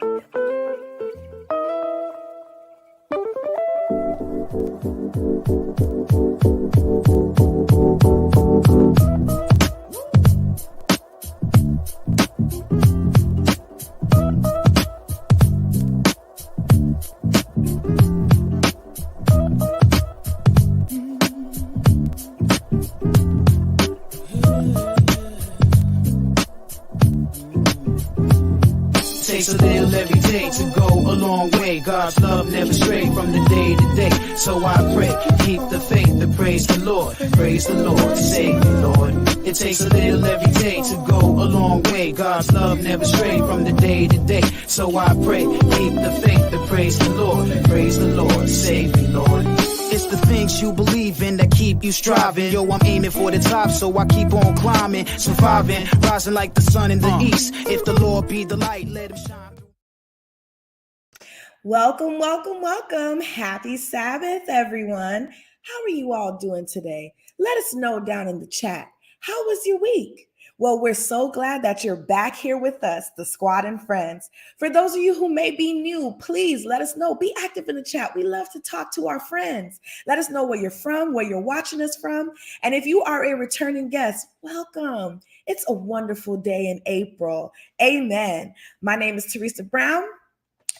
Takes a little every day to go a long way. God's love never stray from the day to day. So I pray, keep the faith, and praise the Lord, save me, Lord. It takes a little every day to go a long way. God's love never stray from the day to day. So I pray, keep the faith, and praise the Lord, save me, Lord. It's the things you believe in that keep you striving. Yo, I'm aiming for the top, so I keep on climbing, surviving, rising like the sun in the east. If the Lord be the light, let him shine. Welcome, welcome, welcome. Happy Sabbath, everyone. How are you all doing today? Let us know down in the chat. How was your week? Well, we're so glad that you're back here with us, the squad and friends. For those of you who may be new, please let us know. Be active in the chat. We love to talk to our friends. Let us know where you're from, where you're watching us from. And if you are a returning guest, welcome. It's a wonderful day in April. Amen. My name is Teresa Brown.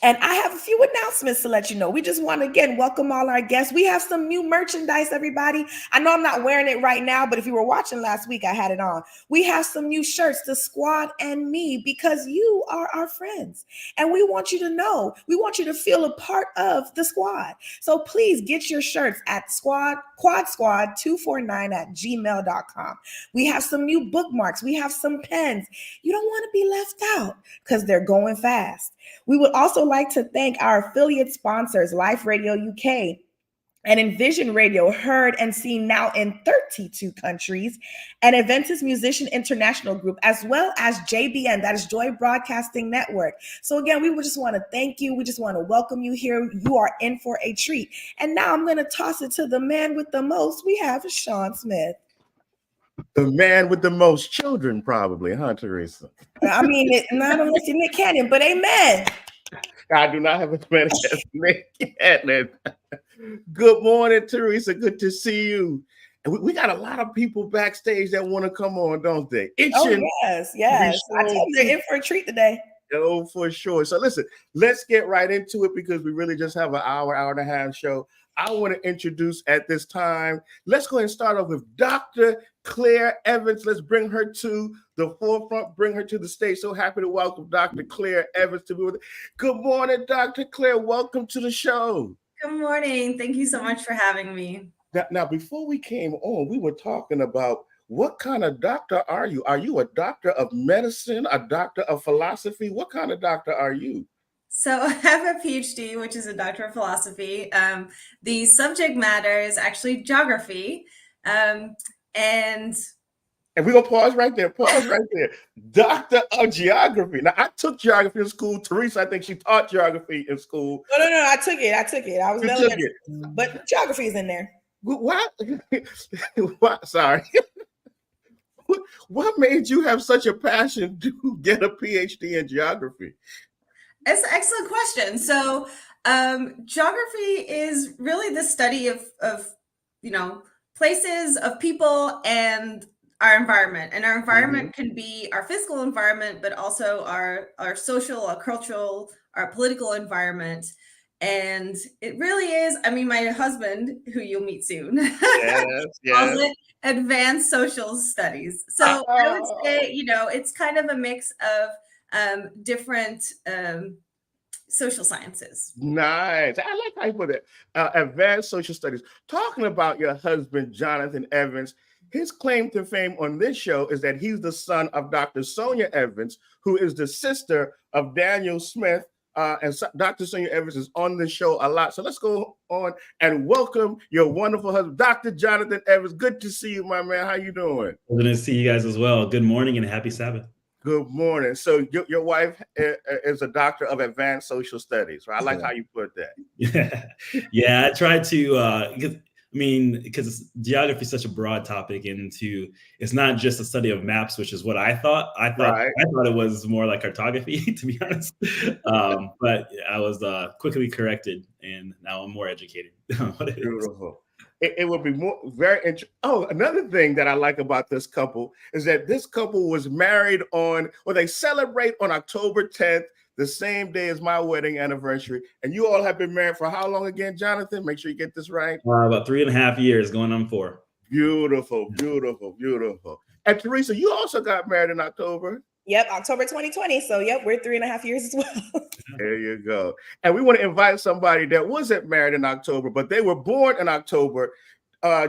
And I have a few announcements to let you know. We just want to, again, welcome all our guests. We have some new merchandise, everybody. I know I'm not wearing it right now, but if you were watching last week, I had it on. We have some new shirts, the squad and me, because you are our friends. And we want you to know, we want you to feel a part of the squad. So please get your shirts at quadsquad249@gmail.com. We have some new bookmarks. We have some pens. You don't want to be left out because they're going fast. We would also like to thank our affiliate sponsors, Life Radio UK and Envision Radio, heard and seen now in 32 countries, and Adventist Musician International Group, as well as JBN, that is Joy Broadcasting Network. So again, we would just want to thank you. We just want to welcome you here. You are in for a treat. And now I'm going to toss it to the man with the most. We have Sean Smith. The man with the most children, probably, huh, Teresa? I mean, not unless you're Nick Cannon, but amen. I do not have as many as Nick Cannon. Good morning, Teresa. Good to see you. And we got a lot of people backstage that want to come on, don't they? Oh, yes. I told them they're in for a treat today. Oh, for sure. So listen, let's get right into it because we really just have an hour and a half show. I want to introduce at this time, let's go ahead and start off with Dr. Claire Evans. Let's bring her to the forefront, bring her to the stage. So happy to welcome Dr. Claire Evans to be with us. Good morning, Dr. Claire. Welcome to the show. Good morning. Thank you so much for having me. Now, before we came on, we were talking about what kind of doctor are you? Are you a doctor of medicine, a doctor of philosophy? What kind of doctor are you? So I have a PhD, which is a doctor of philosophy. The subject matter is actually geography. And we're going to pause right there. Doctor of geography. Now, I took geography in school. Teresa, I think she taught geography in school. No, I took it. I was elementary, but geography is in there. What? Sorry. What made you have such a passion to get a PhD in geography? It's an excellent question. So geography is really the study of places, of people, and our environment. And our environment can be our physical environment, but also our social, our cultural, our political environment. And it really is, I mean, my husband, who you'll meet soon, calls it advanced social studies. So I would say, it's kind of a mix of different social sciences. Nice. I like how you put it. Advanced social studies. Talking about your husband, Jonathan Evans, his claim to fame on this show is that he's the son of Dr. Sonia Evans, who is the sister of Daniel Smith. And Dr. Sonia Evans is on the show a lot. So let's go on and welcome your wonderful husband, Dr. Jonathan Evans. Good to see you, my man. How you doing? Good to see you guys as well. Good morning and happy Sabbath. Good morning. So your wife is a doctor of advanced social studies, right? I like how you put that. Yeah. I try to I mean, because geography is such a broad topic, and it's not just a study of maps, which is what I thought. I thought it was more like cartography, to be honest. But I was quickly corrected, and now I'm more educated on what it is. Beautiful. It would be more very interesting. Oh, another thing that I like about this couple is that this couple was married they celebrate on October 10th, the same day as my wedding anniversary. And you all have been married for how long again, Jonathan? Make sure you get this right. About 3.5 years, going on 4. Beautiful, beautiful, beautiful. And Teresa, you also got married in October. Yep, October 2020. So, yep, we're 3.5 years as well. There you go. And we want to invite somebody that wasn't married in October, but they were born in October.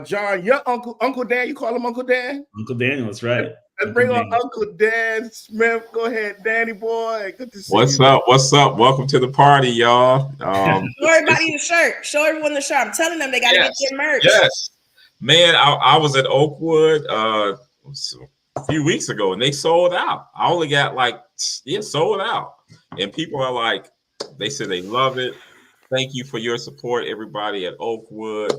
John, your Uncle Dan, you call him Uncle Dan? Uncle Daniel, that's right. Let's bring on Uncle Dan Smith. Go ahead, Danny boy. Good to see What's you. What's up? Welcome to the party, y'all. Show everybody the shirt. Show everyone the shirt. I'm telling them they got to get their merch. Yes. Man, I was at Oakwood a few weeks ago, and they sold out. I only got sold out. And people are like, they said they love it. Thank you for your support, everybody at Oakwood.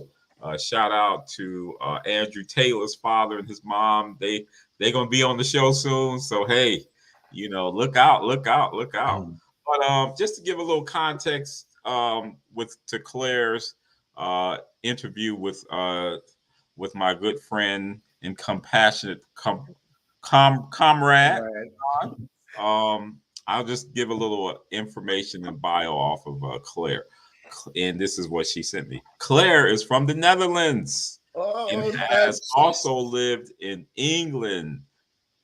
Shout out to Andrew Taylor's father and his mom. They're going to be on the show soon. So, hey, look out. But just to give a little context to Claire's interview with my good friend and compassionate comrade, I'll just give a little information and bio off of Claire. And this is what she sent me. Claire is from the Netherlands and has also lived in England,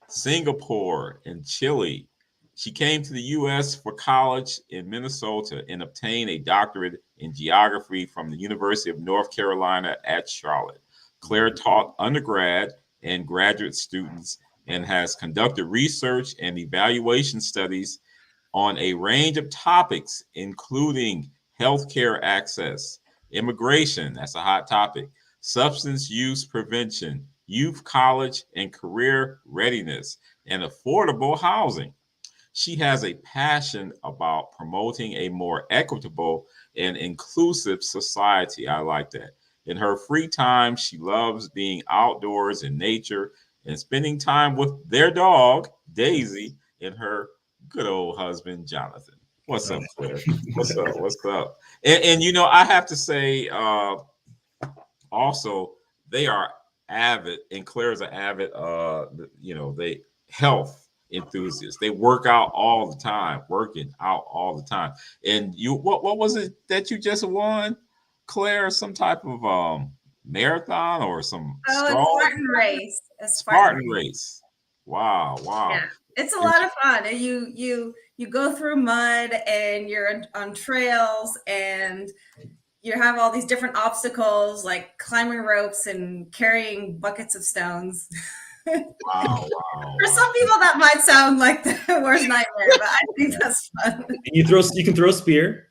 Singapore, and Chile. She came to the U.S. for college in Minnesota and obtained a doctorate in geography from the University of North Carolina at Charlotte. Claire taught undergrad and graduate students and has conducted research and evaluation studies on a range of topics, including healthcare access, immigration, that's a hot topic, substance use prevention, youth college and career readiness, and affordable housing. She has a passion about promoting a more equitable and inclusive society. I like that. In her free time, she loves being outdoors in nature and spending time with their dog, Daisy, and her good old husband, Jonathan. What's up, Claire? What's up? And I have to say, also, they are avid, and Claire's an avid, they health enthusiasts. They work out all the time, And what was it that you just won, Claire? Some type of marathon or some Spartan race. A Spartan race. Wow. Yeah. It's a lot of fun. And you go through mud and you're on trails and you have all these different obstacles like climbing ropes and carrying buckets of stones. Wow. For some people that might sound like the worst nightmare, but I think that's fun. You can throw a spear,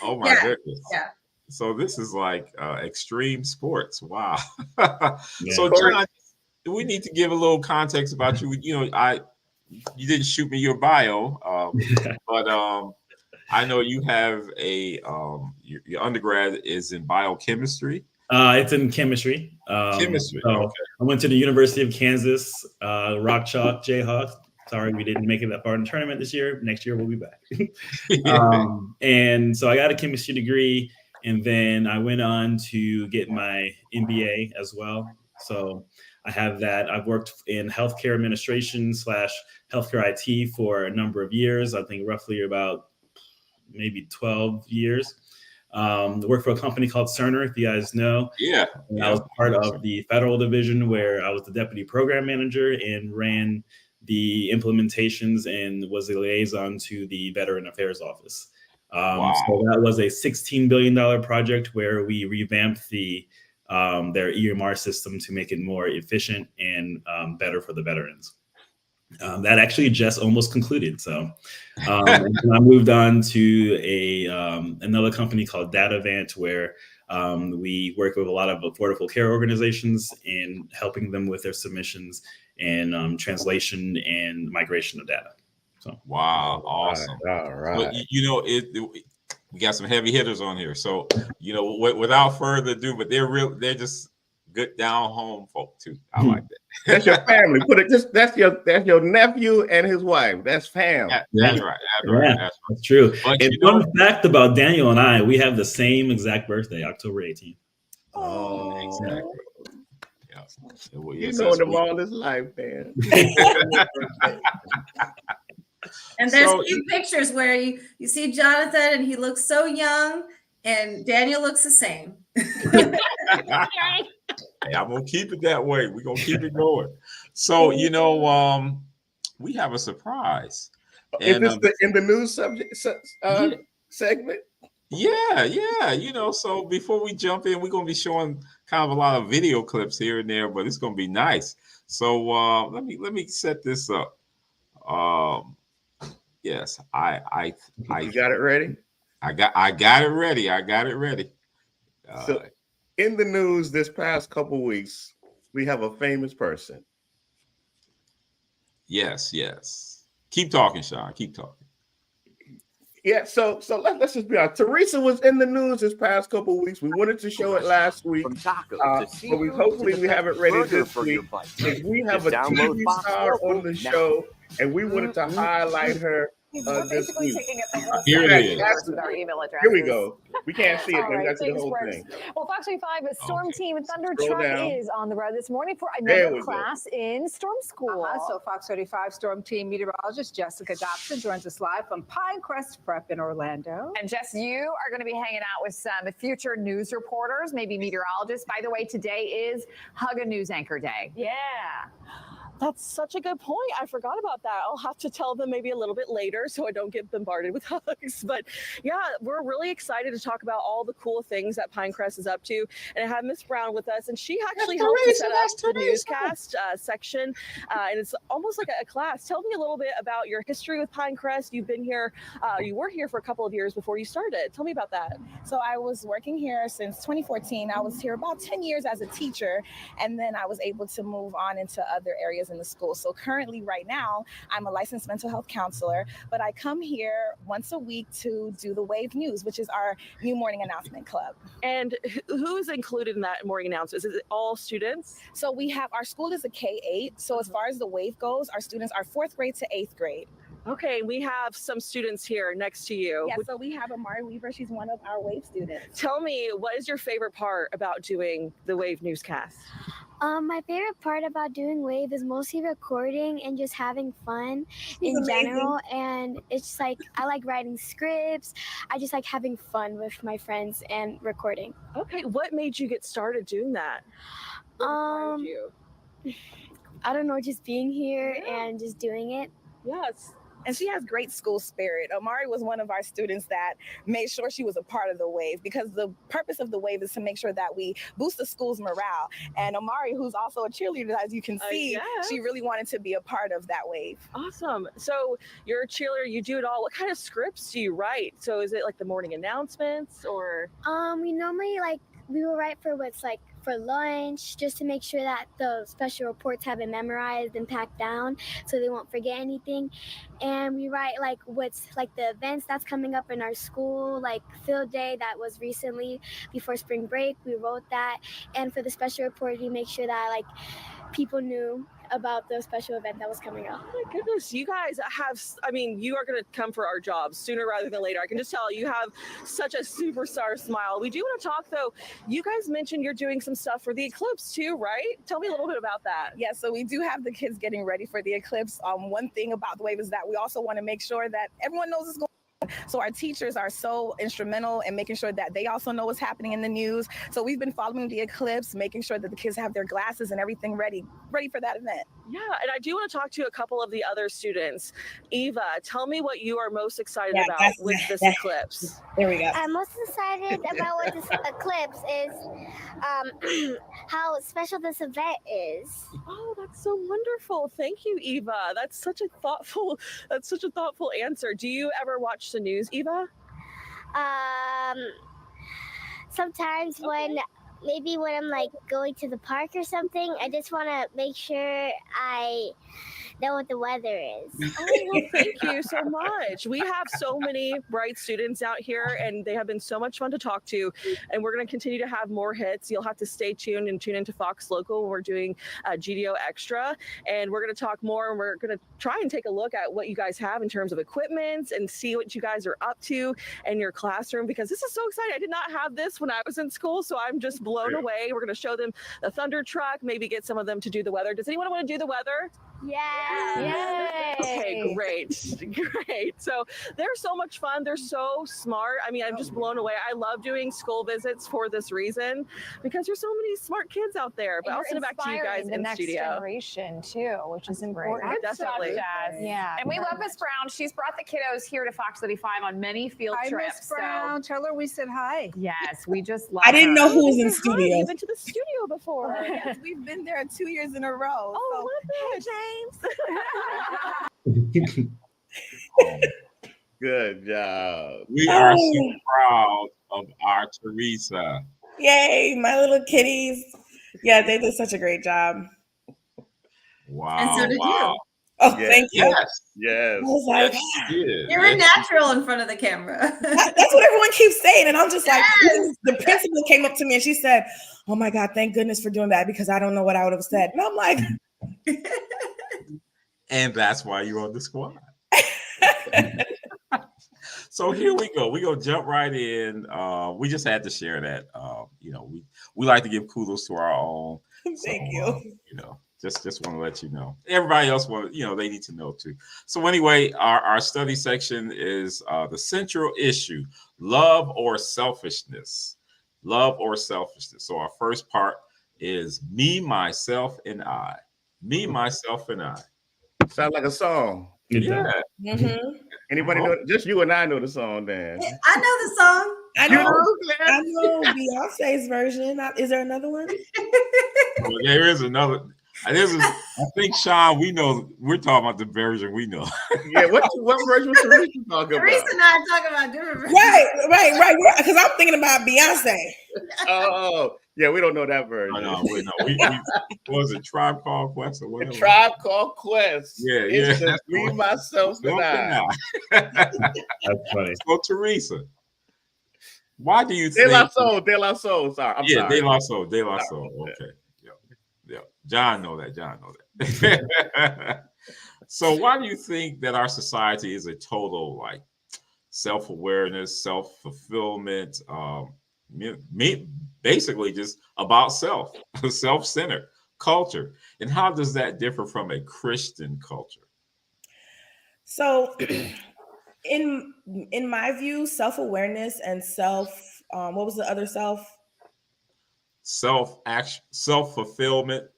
Oh my goodness. Yeah. So this is like extreme sports. Wow. Yeah. So John, we need to give a little context about you. You didn't shoot me your bio, but I know you have your undergrad is in biochemistry. It's in chemistry. Chemistry. So Okay. I went to the University of Kansas, Rock Chalk Jayhawks. Sorry, we didn't make it that far in the tournament this year. Next year, we'll be back. And so I got a chemistry degree, and then I went on to get my MBA as well. So I have that. I've worked in healthcare administration / healthcare IT for a number of years. I think roughly about maybe 12 years. I worked for a company called Cerner, if you guys know. Yeah. And I was part of the federal division where I was the deputy program manager and ran the implementations and was the liaison to the Veteran Affairs Office. So that was a $16 billion project where we revamped their EMR system to make it more efficient and better for the veterans. That actually just almost concluded. So I moved on to another company called DataVant, where we work with a lot of affordable care organizations in helping them with their submissions and translation and migration of data. So wow, awesome. All right. But We got some heavy hitters on here. So, without further ado, but they're just good down home folk too. I like that. That's your family. That's your nephew and his wife. That's fam. That's right. That's true. But and fun fact about Daniel and I, we have the same exact birthday, October 18th. Oh, exactly. You know them all his life, man. And there's cute pictures where you see Jonathan and he looks so young, and Daniel looks the same. Hey, I'm gonna keep it that way. We're gonna keep it going. So we have a surprise. Is this in the news subject segment? Yeah. So before we jump in, we're gonna be showing kind of a lot of video clips here and there, but it's gonna be nice. So let me set this up. Yes, I you got it ready. I got it ready. So in the news this past couple weeks, we have a famous person. Yes. Keep talking, Sean. Keep talking. Yeah, so let's just be honest. Teresa was in the news this past couple weeks. We wanted to show it last week, but hopefully we have it ready this week. We have a TV star on the show, and we wanted to highlight her this week. Here it is. Here we go. We can't see it, but we got to see the whole thing. Well, Fox 25, a storm team Thunder Truck is on the road this morning for another class in storm school. So Fox 35 storm team meteorologist Jessica Dobson joins us live from Pinecrest Prep in Orlando. And Jess, you are going to be hanging out with some future news reporters, maybe meteorologists. By the way, today is Hug a News Anchor Day. Yeah. That's such a good point. I forgot about that. I'll have to tell them maybe a little bit later so I don't get bombarded with hugs. But yeah, we're really excited to talk about all the cool things that Pinecrest is up to. And I have Miss Brown with us, and she actually helped to set up the newscast section. And it's almost like a class. Tell me a little bit about your history with Pinecrest. You've been here, you were here for a couple of years before you started. Tell me about that. So I was working here since 2014. I was here about 10 years as a teacher, and then I was able to move on into other areas in the school. So currently right now, I'm a licensed mental health counselor, but I come here once a week to do the Wave News, which is our new morning announcement club. And who is included in that morning announcements? Is it all students? So we have, our school is a K-8. So as far as the Wave goes, our students are 4th grade to 8th grade. Okay, we have some students here next to you. Yeah, so we have Amari Weaver. She's one of our Wave students. Tell me, what is your favorite part about doing the Wave newscast? My favorite part about doing Wave is mostly recording and just having fun in general. And it's just like, I like writing scripts. I just like having fun with my friends and recording. Okay, what made you get started doing that? I don't know, just being here and just doing it. Yes. And she has great school spirit. Amari was one of our students that made sure she was a part of the Wave, because the purpose of the Wave is to make sure that we boost the school's morale. And Amari, who's also a cheerleader, as you can see, she really wanted to be a part of that Wave. Awesome. So you're a cheerleader, you do it all. What kind of scripts do you write? So is it like the morning announcements or? We normally we will write for what's like for lunch, just to make sure that the special reports have it memorized and packed down so they won't forget anything. And we write like what's like the events that's coming up in our school, like field day that was recently before spring break, we wrote that. And for the special report, we make sure that like people knew about the special event that was coming up. Oh my goodness, you guys have, you are going to come for our jobs sooner rather than later. I can just tell you have such a superstar smile. We do want to talk though. You guys mentioned you're doing some stuff for the eclipse too, right? Tell me a little bit about that. Yeah, so we do have the kids getting ready for the eclipse. One thing about the Wave is that we also want to make sure that everyone knows it's going on. So our teachers are so instrumental in making sure that they also know what's happening in the news. So we've been following the eclipse, making sure that the kids have their glasses and everything ready for that event. Yeah, and I do want to talk to a couple of the other students. Eva, tell me what you are most excited about with this eclipse. There we go. I'm most excited about what this eclipse is, how special this event is. Oh, that's so wonderful. Thank you, Eva. That's such a thoughtful answer. Do you ever watch the news, Eva? Sometimes when maybe when I'm like going to the park or something, I just want to make sure I know what the weather is. Oh, well, thank you so much. We have so many bright students out here, and they have been so much fun to talk to. And we're going to continue to have more hits. You'll have to stay tuned and tune into Fox Local when we're doing GDO Extra. And we're going to talk more, and we're going to try and take a look at what you guys have in terms of equipment and see what you guys are up to in your classroom, because this is so exciting. I did not have this when I was in school, so I'm just blown away. We're going to show them the Thunder Truck, maybe get some of them to do the weather. Does anyone want to do the weather? Yeah. Yay. Okay, great. So they're so much fun. They're so smart. I mean, I'm just blown away. I love doing school visits for this reason, because there's so many smart kids out there. But I'll send it back to you guys the in next studio. generation too, which is important. Definitely. Yeah. And we love Miss Brown. She's brought the kiddos here to Fox 35 on many field trips. Miss Brown. Tell her we said hi. Yes, we just love I didn't know who was in Hi, studio. you've been to the studio before. Yes, we've been there 2 years in a row. Oh, So, Good job. We are so proud of our Teresa. Yay, my little kitties. Yeah, they did such a great job. Wow. And so did you. Oh, thank you. Yes. I was like, You're a natural in front of the camera. that's what everyone keeps saying. And I'm just like, the principal came up to me and she said, oh my God, thank goodness for doing that, because I don't know what I would have said. And I'm like, and that's why you're on the squad. So here we go. We're going to jump right in. We just had to share that. We like to give kudos to our own. Thank you. Just want to let you know. Everybody else they need to know too. So anyway, our study section is the central issue: love or selfishness. Love or selfishness. So our first part is me, myself, and I. Me, myself, and I. Sounds like a song. Yeah. Mm-hmm. Anybody know? Just you and I know the song, Dan. I know the song. I know Beyonce's version. Is there another one? Well, there is another. I think, Sean, we're talking about the version we know. Yeah, what version was Teresa talking about? Teresa and I are talking about different versions. Right. Because I'm thinking about Beyonce. Oh, yeah, we don't know that version. No. We was it Tribe Called Quest or whatever? Tribe Called Quest. Yeah. It's just me, myself, and I. That's funny. So, Teresa, why do you think? De La Soul. Sorry. I'm sorry. De La Soul. Okay. Yeah. John know that. So why do you think that our society is a total like self-awareness, self-fulfillment, basically just about self-centered culture? And how does that differ from a Christian culture? So in my view, self-awareness and what was the other self? Self-fulfillment.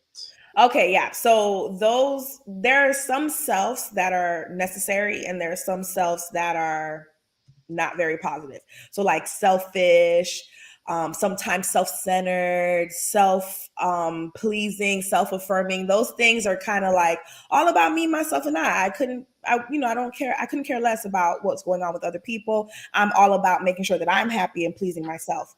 Okay, yeah. So there are some selves that are necessary, and there are some selves that are not very positive. So like selfish, sometimes self-centered, pleasing, self-affirming. Those things are kind of like all about me, myself, and I. I couldn't care less about what's going on with other people. I'm all about making sure that I'm happy and pleasing myself.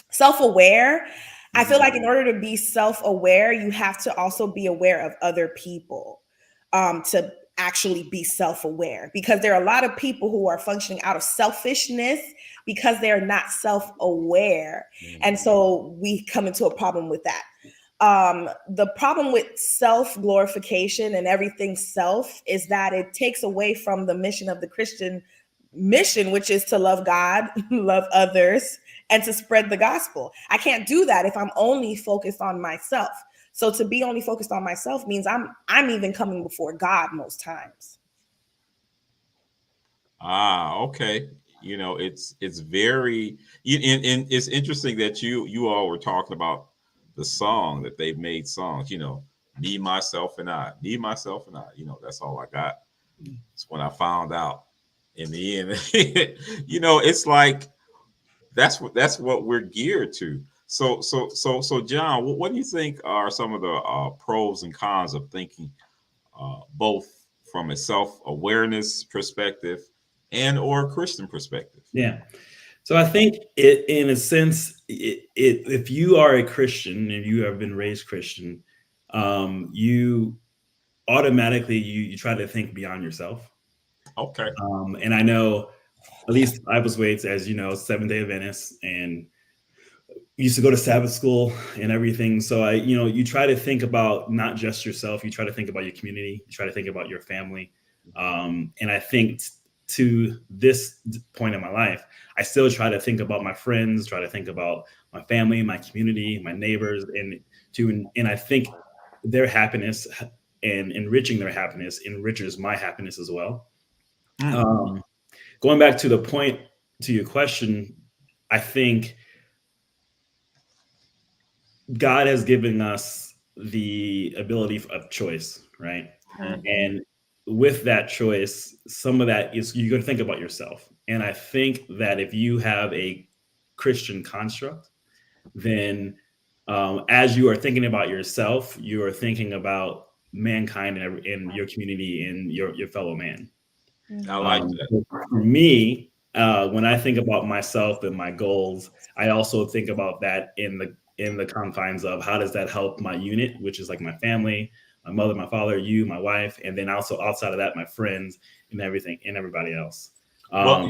Self-aware. I feel like in order to be self-aware, you have to also be aware of other people to actually be self-aware, because there are a lot of people who are functioning out of selfishness because they're not self-aware. And so we come into a problem with that. The problem with self-glorification and everything self is that it takes away from the mission of the Christian mission, which is to love God, love others, and to spread the gospel. I can't do that if I'm only focused on myself. So to be only focused on myself means I'm even coming before God most times. Okay. It's very, and it's interesting that you all were talking about the song that they've made songs, me, myself, and I. Me, myself, and I. That's all I got. It's when I found out in the end. It's like that's what we're geared to. So John, what do you think are some of the pros and cons of thinking both from a self-awareness perspective and or Christian perspective? Yeah. So I think in a sense, if you are a Christian and you have been raised Christian, you automatically you try to think beyond yourself. Okay. And I know, at least I was raised, as you know, Seventh-day Adventist, and used to go to Sabbath school and everything. So you try to think about not just yourself. You try to think about your community. You try to think about your family. And I think to this point in my life, I still try to think about my friends, try to think about my family, my community, my neighbors, and I think their happiness and enriching their happiness enriches my happiness as well. Going back to the point to your question, I think God has given us the ability of choice, right? And with that choice, some of that is you're going to think about yourself. And I think that if you have a Christian construct, then as you are thinking about yourself, you are thinking about mankind and your community and your fellow man. I like that. For me, when I think about myself and my goals, I also think about that in the confines of how does that help my unit, which is like my family, my mother, my father, you, my wife, and then also outside of that, my friends and everything and everybody else. Well,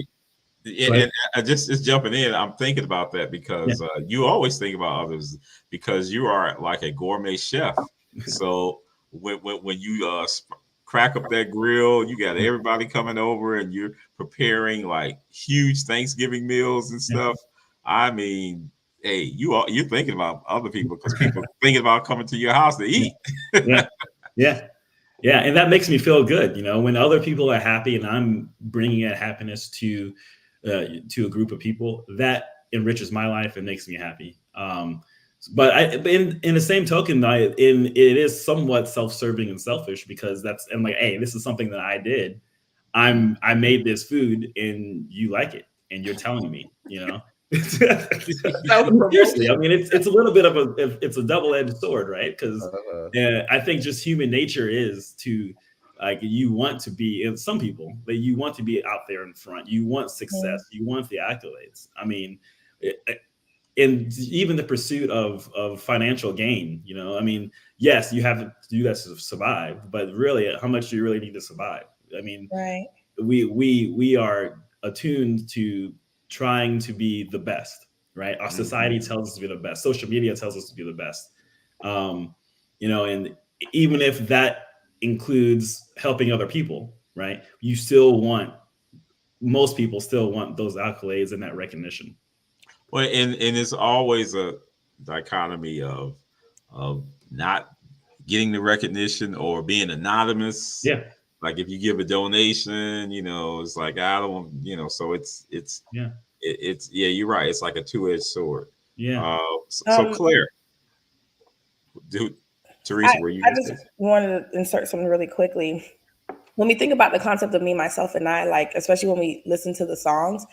and just jumping in, I'm thinking about that because you always think about others because you are like a gourmet chef. So when you crack up that grill, you got everybody coming over and you're preparing like huge Thanksgiving meals and stuff. I mean, hey, you're thinking about other people because people are thinking about coming to your house to eat. Yeah, and that makes me feel good, when other people are happy and I'm bringing that happiness to a group of people, that enriches my life and makes me happy. But in the same token, it is somewhat self-serving and selfish because I'm like, hey, this is something that I did. I made this food and you like it and you're telling me, Seriously, I mean, it's a little bit of it's a double-edged sword, right? Because I think just human nature is to you want to be, and some people that you want to be out there in front. You want success. You want the accolades. I mean, and even the pursuit of financial gain. I mean, yes, you have to do that to survive, but really, how much do you really need to survive? I mean, we are attuned to trying to be the best, right? Our society tells us to be the best. Social media tells us to be the best. And even if that includes helping other people, right? Most people still want those accolades and that recognition. Well, and it's always a dichotomy of not getting the recognition or being anonymous. Yeah. Like if you give a donation, it's like I don't, so it's you're right. It's like a two-edged sword. Yeah. So Claire, Teresa, were you? I just wanted to insert something really quickly. When we think about the concept of me, myself, and I, like especially when we listen to the songs,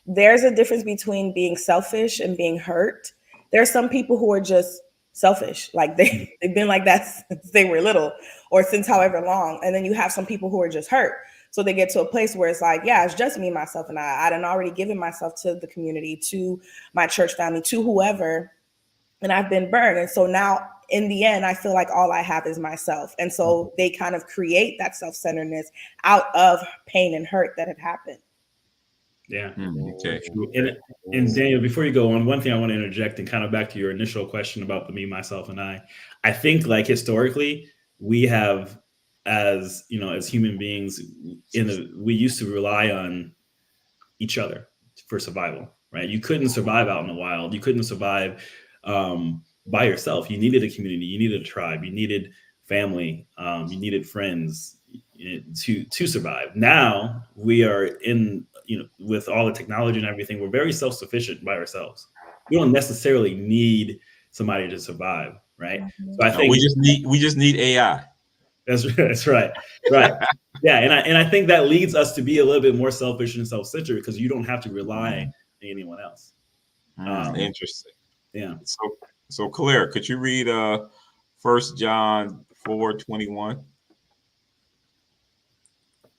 there's a difference between being selfish and being hurt. There are some people who are just selfish, like they've been like that since they were little or since however long. And then you have some people who are just hurt. So they get to a place where it's like, yeah, it's just me, myself, and I done already given myself to the community, to my church family, to whoever, and I've been burned. And so now in the end, I feel like all I have is myself. And so they kind of create that self-centeredness out of pain and hurt that had happened. Yeah. Okay. And Daniel, before you go on, one thing I want to interject and kind of back to your initial question about the me, myself, and I think like historically we have, as human beings, we used to rely on each other for survival, right? You couldn't survive out in the wild. You couldn't survive by yourself. You needed a community. You needed a tribe. You needed family. You needed friends to survive. Now we are in, with all the technology and everything, we're very self-sufficient by ourselves. We don't necessarily need somebody to survive, right? So I think we just need AI. That's right. Right. Yeah. And I think that leads us to be a little bit more selfish and self-centered because you don't have to rely on anyone else. Interesting. Yeah. So Claire, could you read 1 John 4:21?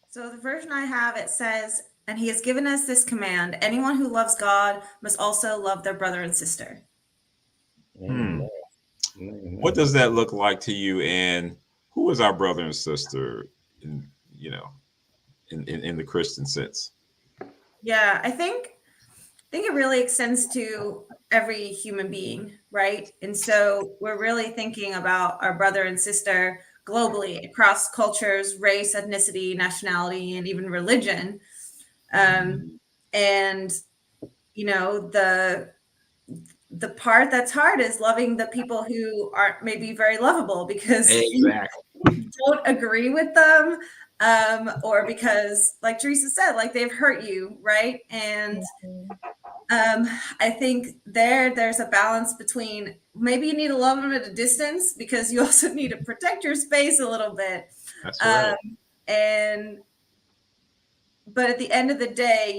So the version I have, it says, And he has given us this command: anyone who loves God must also love their brother and sister. What does that look like to you? And who is our brother and sister in, in the Christian sense? Yeah, I think it really extends to every human being, right? And so we're really thinking about our brother and sister globally across cultures, race, ethnicity, nationality, and even religion. And the part that's hard is loving the people who aren't maybe very lovable because you don't agree with them, or because, like Teresa said, like they've hurt you, right? And I think there's a balance between maybe you need to love them at a distance because you also need to protect your space a little bit. That's right. But at the end of the day,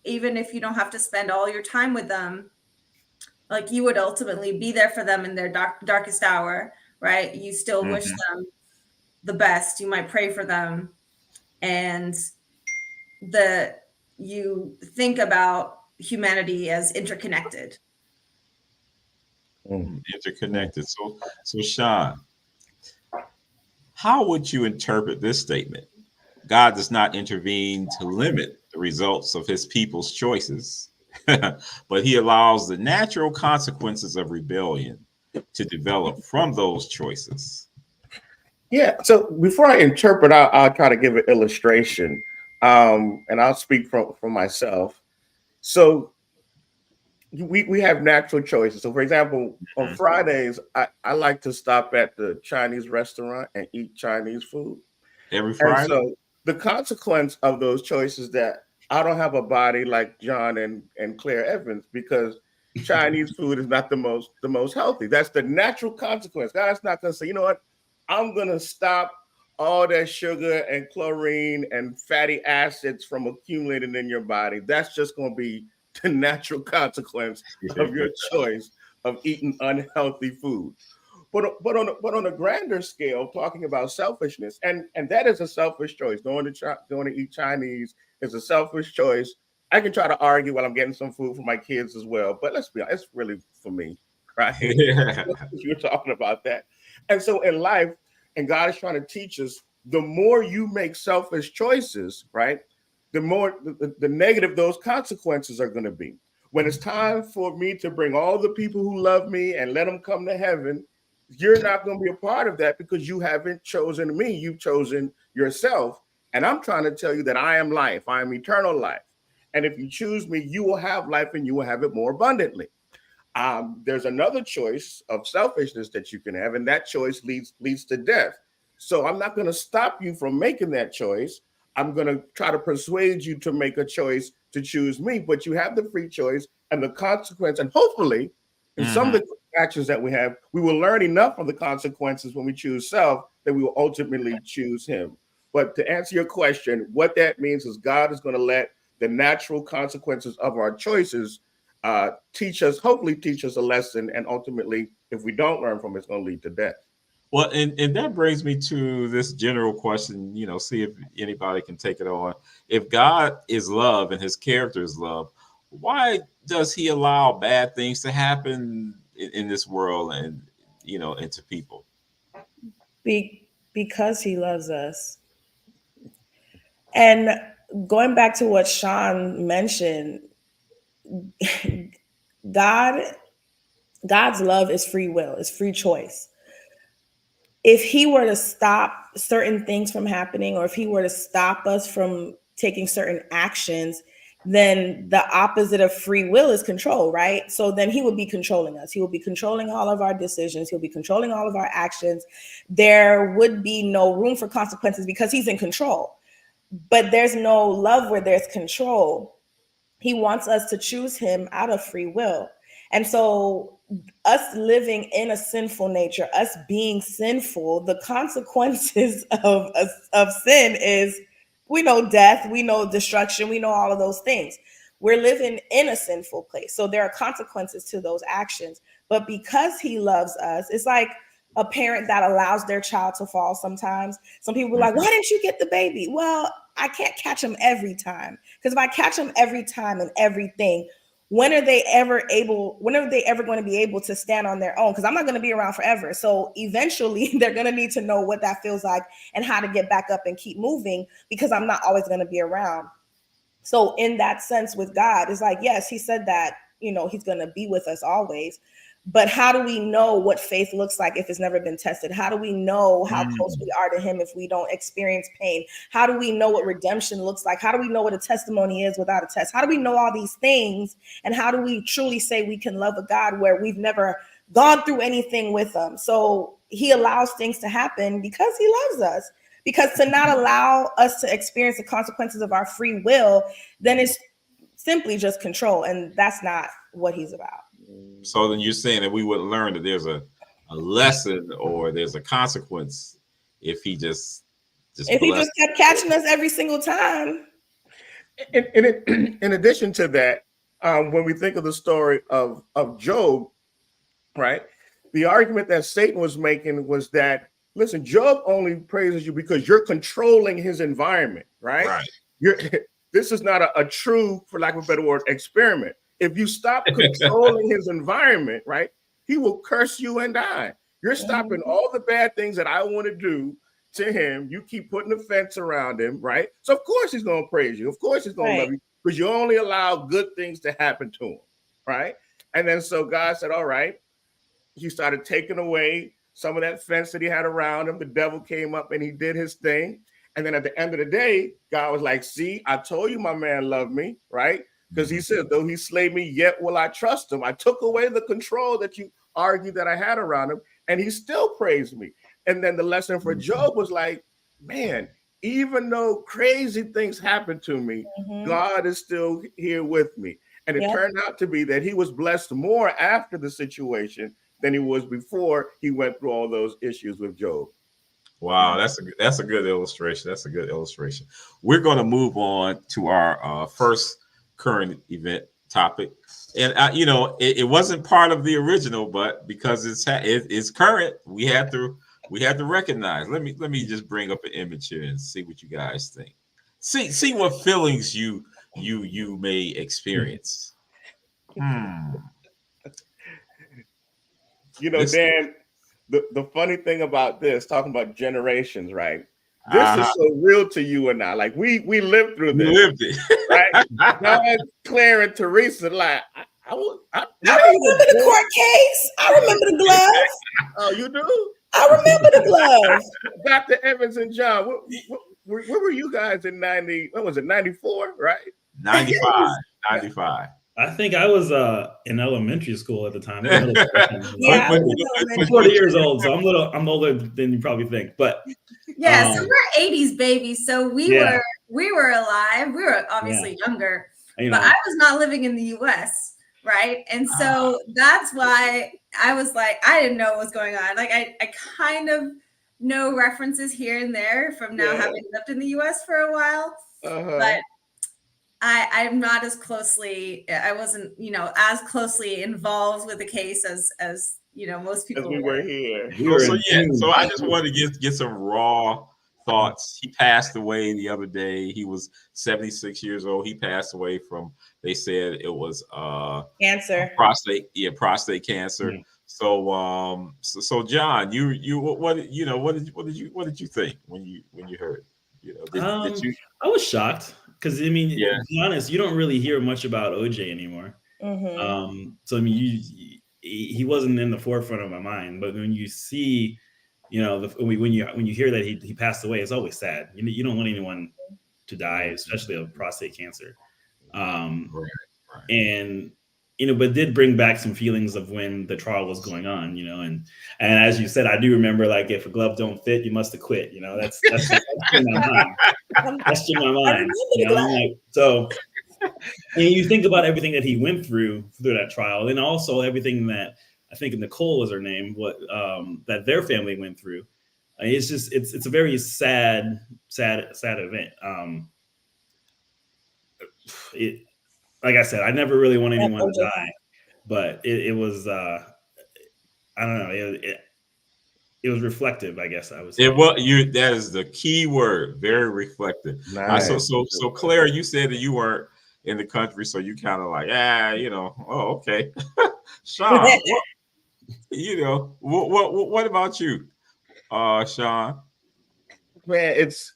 even if you don't have to spend all your time with them, like you would ultimately be there for them in their darkest hour, right? You still wish them the best. You might pray for them, and you think about humanity as interconnected. Interconnected. So Sean, how would you interpret this statement? God does not intervene to limit the results of his people's choices, but he allows the natural consequences of rebellion to develop from those choices. Yeah. So before I interpret, I'll try to give an illustration, and I'll speak from myself. So we have natural choices. So, for example, on Fridays, I like to stop at the Chinese restaurant and eat Chinese food. Every Friday. And so the consequence of those choices that I don't have a body like John and Claire Evans because Chinese food is not the most healthy. That's the natural consequence. God's not going to say, you know what, I'm going to stop all that sugar and chlorine and fatty acids from accumulating in your body. That's just going to be the natural consequence of your choice of eating unhealthy food. But on a grander scale, talking about selfishness, and that is a selfish choice. Going to eat Chinese is a selfish choice. I can try to argue while I'm getting some food for my kids as well, but let's be honest, it's really for me, right? You're talking about that. And so in life, and God is trying to teach us, the more you make selfish choices, right, the more the negative those consequences are going to be. When it's time for me to bring all the people who love me and let them come to heaven, you're not going to be a part of that because you haven't chosen me. You've chosen yourself. And I'm trying to tell you that I am life. I am eternal life. And if you choose me, you will have life and you will have it more abundantly. There's another choice of selfishness that you can have, and that choice leads to death. So I'm not going to stop you from making that choice. I'm going to try to persuade you to make a choice to choose me, but you have the free choice and the consequence. And hopefully, in some of the actions that we have, we will learn enough of the consequences when we choose self that we will ultimately choose him. But to answer your question, what that means is God is going to let the natural consequences of our choices hopefully teach us a lesson. And ultimately, if we don't learn from it, it's going to lead to death. Well, and that brings me to this general question, see if anybody can take it on. If God is love and his character is love, why does he allow bad things to happen in this world and, and to people? Because he loves us. And going back to what Sean mentioned, God's love is free will, is free choice. If he were to stop certain things from happening, or if he were to stop us from taking certain actions, then the opposite of free will is control, right? So then he would be controlling us. He will be controlling all of our decisions. He'll be controlling all of our actions. There would be no room for consequences because he's in control. But there's no love where there's control. He wants us to choose him out of free will. And so us living in a sinful nature, us being sinful, the consequences of sin is, we know death, we know destruction, we know all of those things. We're living in a sinful place. So there are consequences to those actions. But because he loves us, it's like a parent that allows their child to fall sometimes. Some people are like, why didn't you get the baby? Well, I can't catch them every time. Because if I catch them every time and everything, when are they ever going to be able to stand on their own? Because I'm not going to be around forever. So eventually they're going to need to know what that feels like and how to get back up and keep moving, because I'm not always going to be around. So in that sense with God, it's like, yes, he said that, he's going to be with us always. But how do we know what faith looks like if it's never been tested? How do we know how close we are to him if we don't experience pain? How do we know what redemption looks like? How do we know what a testimony is without a test? How do we know all these things? And how do we truly say we can love a God where we've never gone through anything with him? So he allows things to happen because he loves us. Because to not allow us to experience the consequences of our free will, then it's simply just control. And that's not what he's about. So then you're saying that we would learn that there's a lesson or there's a consequence if he just kept catching us every single time. In addition to that, when we think of the story of Job, right? The argument that Satan was making was that, listen, Job only praises you because you're controlling his environment, right? This is not a true, for lack of a better word, experiment. If you stop controlling his environment, right, he will curse you and die. You're stopping all the bad things that I want to do to him. You keep putting a fence around him, right? So of course he's going to praise you. Of course he's going to love you, because you only allow good things to happen to him, right? And then so God said, all right. He started taking away some of that fence that he had around him. The devil came up and he did his thing. And then at the end of the day, God was like, see, I told you my man loved me, right? Because he said, though he slay me, yet will I trust him. I took away the control that you argued that I had around him, and he still praised me. And then the lesson for Job was like, man, even though crazy things happen to me, God is still here with me. And it turned out to be that he was blessed more after the situation than he was before he went through all those issues with Job. Wow, that's a good illustration. That's a good illustration. We're going to move on to our first current event topic, and it wasn't part of the original, but because it's current, we had to recognize. Let me just bring up an image here and see what you guys think. See what feelings you may experience. Dan, the funny thing about this, talking about generations, right? This is so real to you and I. Like we lived through this. We lived it, right? Now, Claire and Teresa, like I remember the court case. I remember the gloves. Oh, you do? I remember the gloves. Dr. Evans and John, where were you guys in 90? What was it? 94, right? 95. I think I was in elementary school at the time. I'm 40 years old, so I'm older than you probably think. But so we're 80s babies, so we were alive. We were obviously younger, but I was not living in the U.S. right, and so that's why I was like, I didn't know what was going on. Like I kind of know references here and there from now having lived in the U.S. for a while, but I'm not as closely. I wasn't, as closely involved with the case as most people. As we were here. So I just wanted to get some raw thoughts. He passed away the other day. He was 76 years old. He passed away from, they said it was cancer, prostate cancer. So John, what did you think when you heard? Did you? I was shocked. Because to be honest, you don't really hear much about OJ anymore. So he wasn't in the forefront of my mind. But when you see, when you hear that he passed away, it's always sad. You don't want anyone to die, especially of prostate cancer. And but did bring back some feelings of when the trial was going on. And as you said, I do remember, like, if a glove don't fit, you must have quit. That's in my mind. That's in my mind. So, and you think about everything that he went through that trial, and also everything that I think Nicole was her name, that their family went through. It's just it's a very sad event. Like I said, I never really want anyone to die, but it was I don't know. it was reflective, I guess I would say. It was you. That is the key word. Very reflective. Nice. So Claire, you said that you weren't in the country, so you kind of like, oh, okay. Sean, what about you, Sean? Man, it's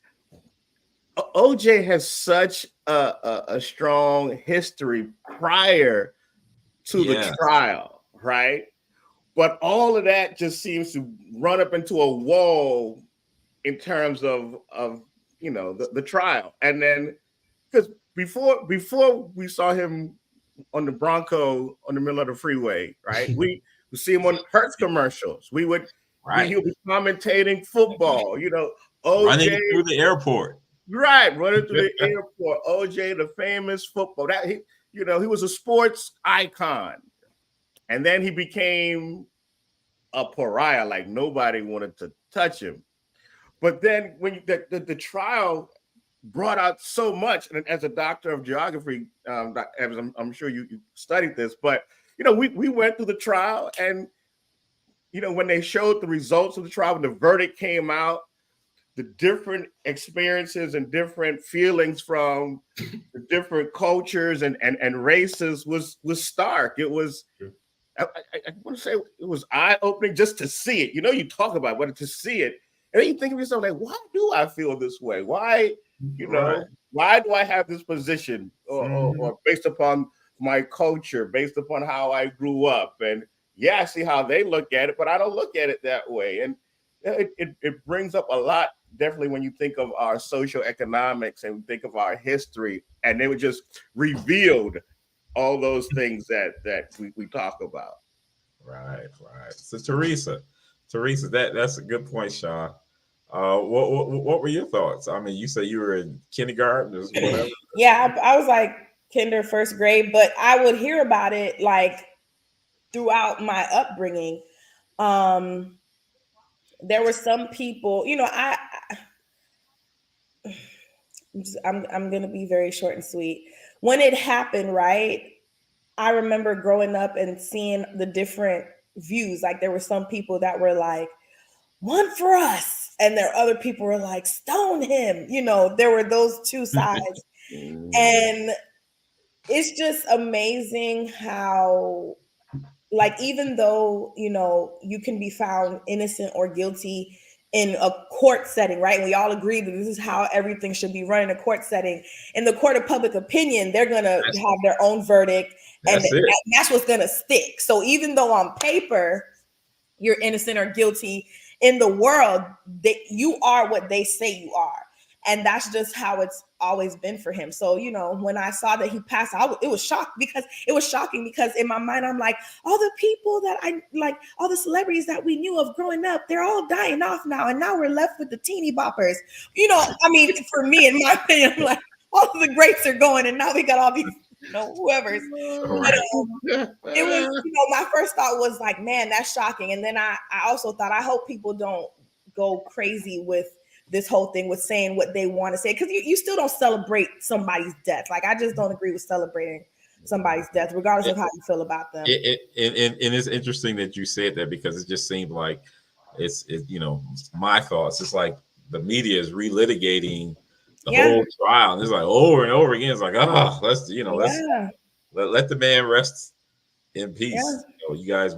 OJ has such a strong history prior to the trial, right? But all of that just seems to run up into a wall in terms of the trial. And then because before we saw him on the Bronco on the middle of the freeway, right? We would see him on Hertz commercials. He would be commentating football, OJ running through the airport. Right, running through the airport. OJ, the famous football. He was a sports icon. And then he became a pariah, like nobody wanted to touch him. But then when the trial brought out so much, and as a doctor of geography, I'm sure you studied this, but we went through the trial, and when they showed the results of the trial, when the verdict came out, the different experiences and different feelings from the different cultures and races was stark. It was, I want to say, it was eye-opening just to see it. You talk about it, but to see it, and then you think of yourself like, why do I feel this way? Why, why do I have this position, or based upon my culture, based upon how I grew up, and I see how they look at it, but I don't look at it that way, and it brings up a lot. Definitely when you think of our social economics and think of our history, and they were just revealed all those things that we talk about. Right. So Teresa, that's a good point, Sean. What were your thoughts? I mean, you say you were in kindergarten or whatever. Yeah, I was like kinder, first grade, but I would hear about it like throughout my upbringing. There were some people, I'm going to be very short and sweet. When it happened, right, I remember growing up and seeing the different views. Like there were some people that were like, one for us. And there other people were like, stone him. There were those two sides. And it's just amazing how, like, even though, you can be found innocent or guilty in a court setting, right? We all agree that this is how everything should be run in a court setting. In the court of public opinion, they're going to have their own verdict, and that's what's going to stick. So even though on paper you're innocent or guilty, in the world, you are what they say you are. And that's just how it's always been for him. So, when I saw that he passed, it was shocking because in my mind, I'm like, all the people that I like, all the celebrities that we knew of growing up, they're all dying off now. And now we're left with the teeny boppers. For me, in my opinion, I'm like, all of the greats are going, and now we got all these, whoever's. It was, my first thought was like, man, that's shocking. And then I also thought, I hope people don't go crazy with this whole thing with saying what they want to say, because you still don't celebrate somebody's death. Like, I just don't agree with celebrating somebody's death, regardless of how you feel about them. And it's interesting that you said that, because it just seemed like it's my thoughts. It's like the media is relitigating the whole trial, and it's like over and over again. It's like, let's let the man rest in peace. Yeah. You guys,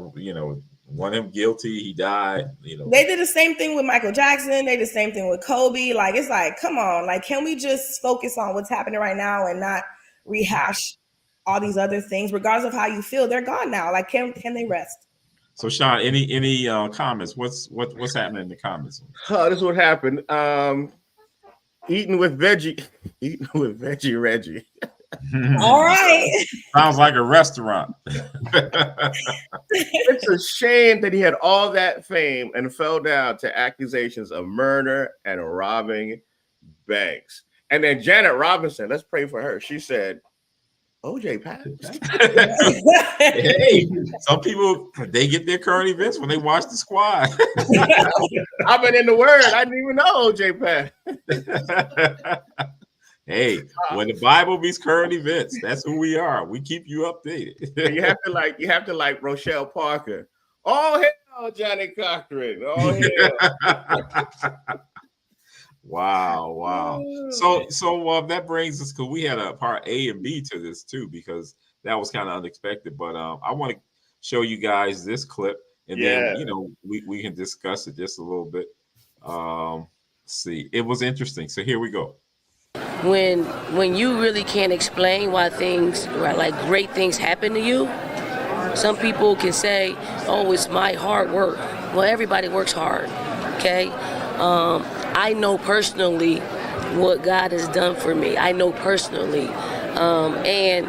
want him guilty. He died. They did the same thing with Michael Jackson. They did the same thing with Kobe. Like, it's like, come on, like, can we just focus on what's happening right now and not rehash all these other things? Regardless of how you feel, they're gone now. Like, can they rest? So, Sean, any comments? What's happening in the comments? Oh, this is what happened. Eating with veggie Reggie. All right. Sounds like a restaurant. It's a shame that he had all that fame and fell down to accusations of murder and robbing banks. And then Janet Robinson, let's pray for her. She said, OJ passed. Hey, some people, they get their current events when they watch The Squad. I've been in the word. I didn't even know OJ passed. Hey, when the Bible meets current events, that's who we are. We keep you updated. You have to like Rochelle Parker. All hail Oh, Johnny Cochran. Oh, yeah. Wow. So that brings us, because we had a part A and B to this too, because that was kind of unexpected. But I want to show you guys this clip, and then we can discuss it just a little bit. See, it was interesting. So here we go. When you really can't explain why things, like great things happen to you, some people can say, "Oh, it's my hard work." Well, everybody works hard, okay? I know personally what God has done for me. I know personally. And,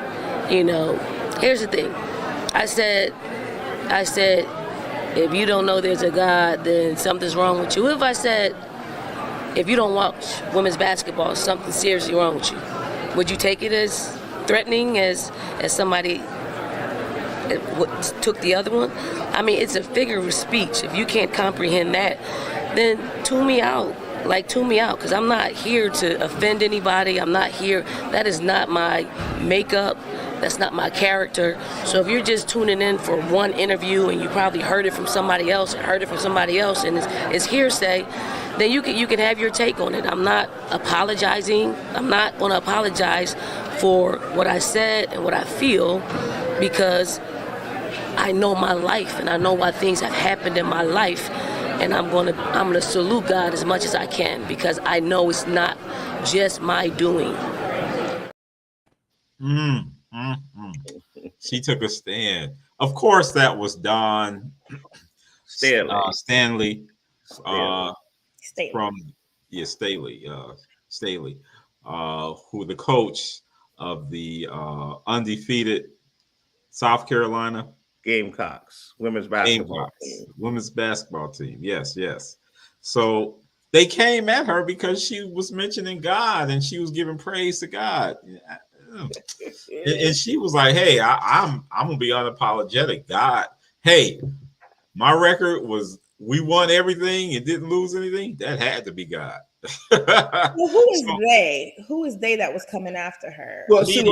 here's the thing. I said, if you don't know there's a God, then something's wrong with you. If you don't watch women's basketball, something seriously wrong with you. Would you take it as threatening as somebody took the other one? I mean, it's a figure of speech. If you can't comprehend that, then tune me out. Tune me out, because I'm not here to offend anybody. I'm not here. That is not my makeup. That's not my character. So if you're just tuning in for one interview and you probably heard it from somebody else and it's hearsay, then you can have your take on it. I'm not apologizing. I'm not going to apologize for what I said and what I feel, because I know my life and I know why things have happened in my life. And I'm gonna salute God as much as I can, because I know it's not just my doing. She took a stand. Of course, that was Dawn Staley. Staley, who the coach of the undefeated South Carolina Gamecocks women's basketball team. Yes. So they came at her because she was mentioning God and she was giving praise to God, and she was like, "Hey, I'm gonna be unapologetic. God, hey, my record was we won everything and didn't lose anything. That had to be God." Well, who is they? Who is they that was coming after her? Well, see,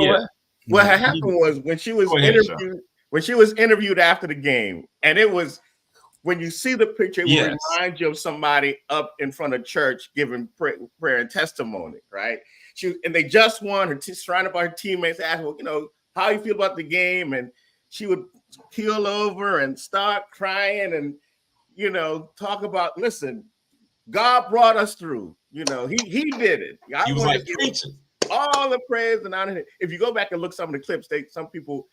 what had happened was when she was interviewed. When she was interviewed after the game, and it was, when you see the picture, it will remind you of somebody up in front of church giving prayer and testimony, right? And they just won. Her surrounded by her teammates, asked, "Well, how you feel about the game?" And she would keel over and start crying and, talk about, "Listen, God brought us through. He did it. He was like preaching all the praise and honor." If you go back and look some of the clips, some people.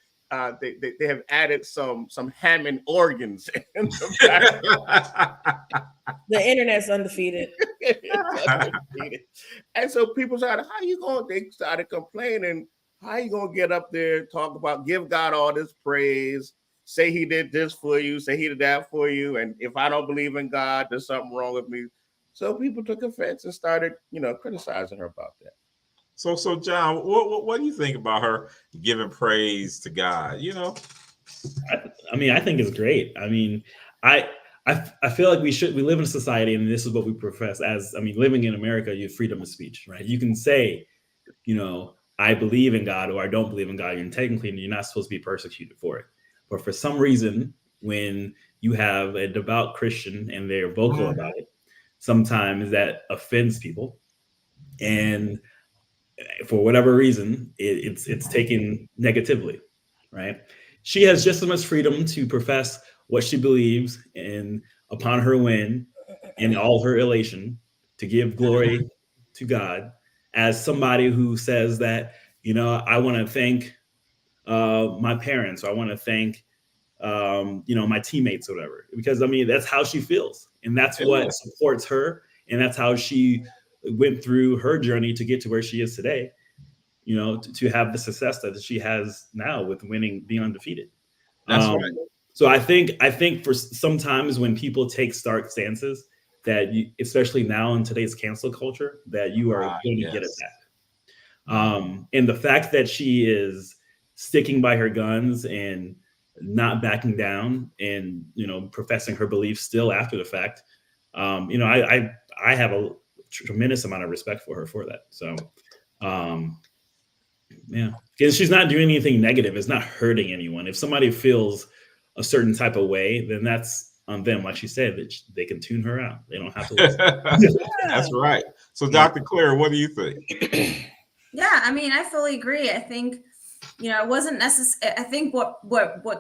They have added some Hammond organs in the internet's undefeated. And so people started, they started complaining, how you going to get up there, talk about, give God all this praise, say he did this for you, say he did that for you, and if I don't believe in God, there's something wrong with me. So people took offense and started, criticizing her about that. So John, what do you think about her giving praise to God? I mean, I think it's great. I mean, I feel like we live in a society, and this is what we profess as. I mean, living in America, you have freedom of speech, right? You can say, I believe in God or I don't believe in God. You're not supposed to be persecuted for it. But for some reason, when you have a devout Christian and they're vocal about it, sometimes that offends people, and for whatever reason, it's taken negatively, right? She has just as much freedom to profess what she believes, and upon her win, in all her elation, to give glory to God, as somebody who says that, I want to thank my parents, or I want to thank my teammates or whatever, because I mean, that's how she feels, and that's what supports her, and that's how she went through her journey to get to where she is today, to have the success that she has now with winning, being undefeated. That's right. So I think for sometimes when people take stark stances, that especially now in today's cancel culture, that you are going to get attacked. And the fact that she is sticking by her guns and not backing down, and professing her beliefs still after the fact, I have a tremendous amount of respect for her for that. So because she's not doing anything negative. It's not hurting anyone. If somebody feels a certain type of way, then that's on them. Like she said, that they can tune her out. They don't have to listen. That's right. So, Dr. Claire, what do you think? Yeah, I mean, I fully agree. I think, it wasn't necessary. I think what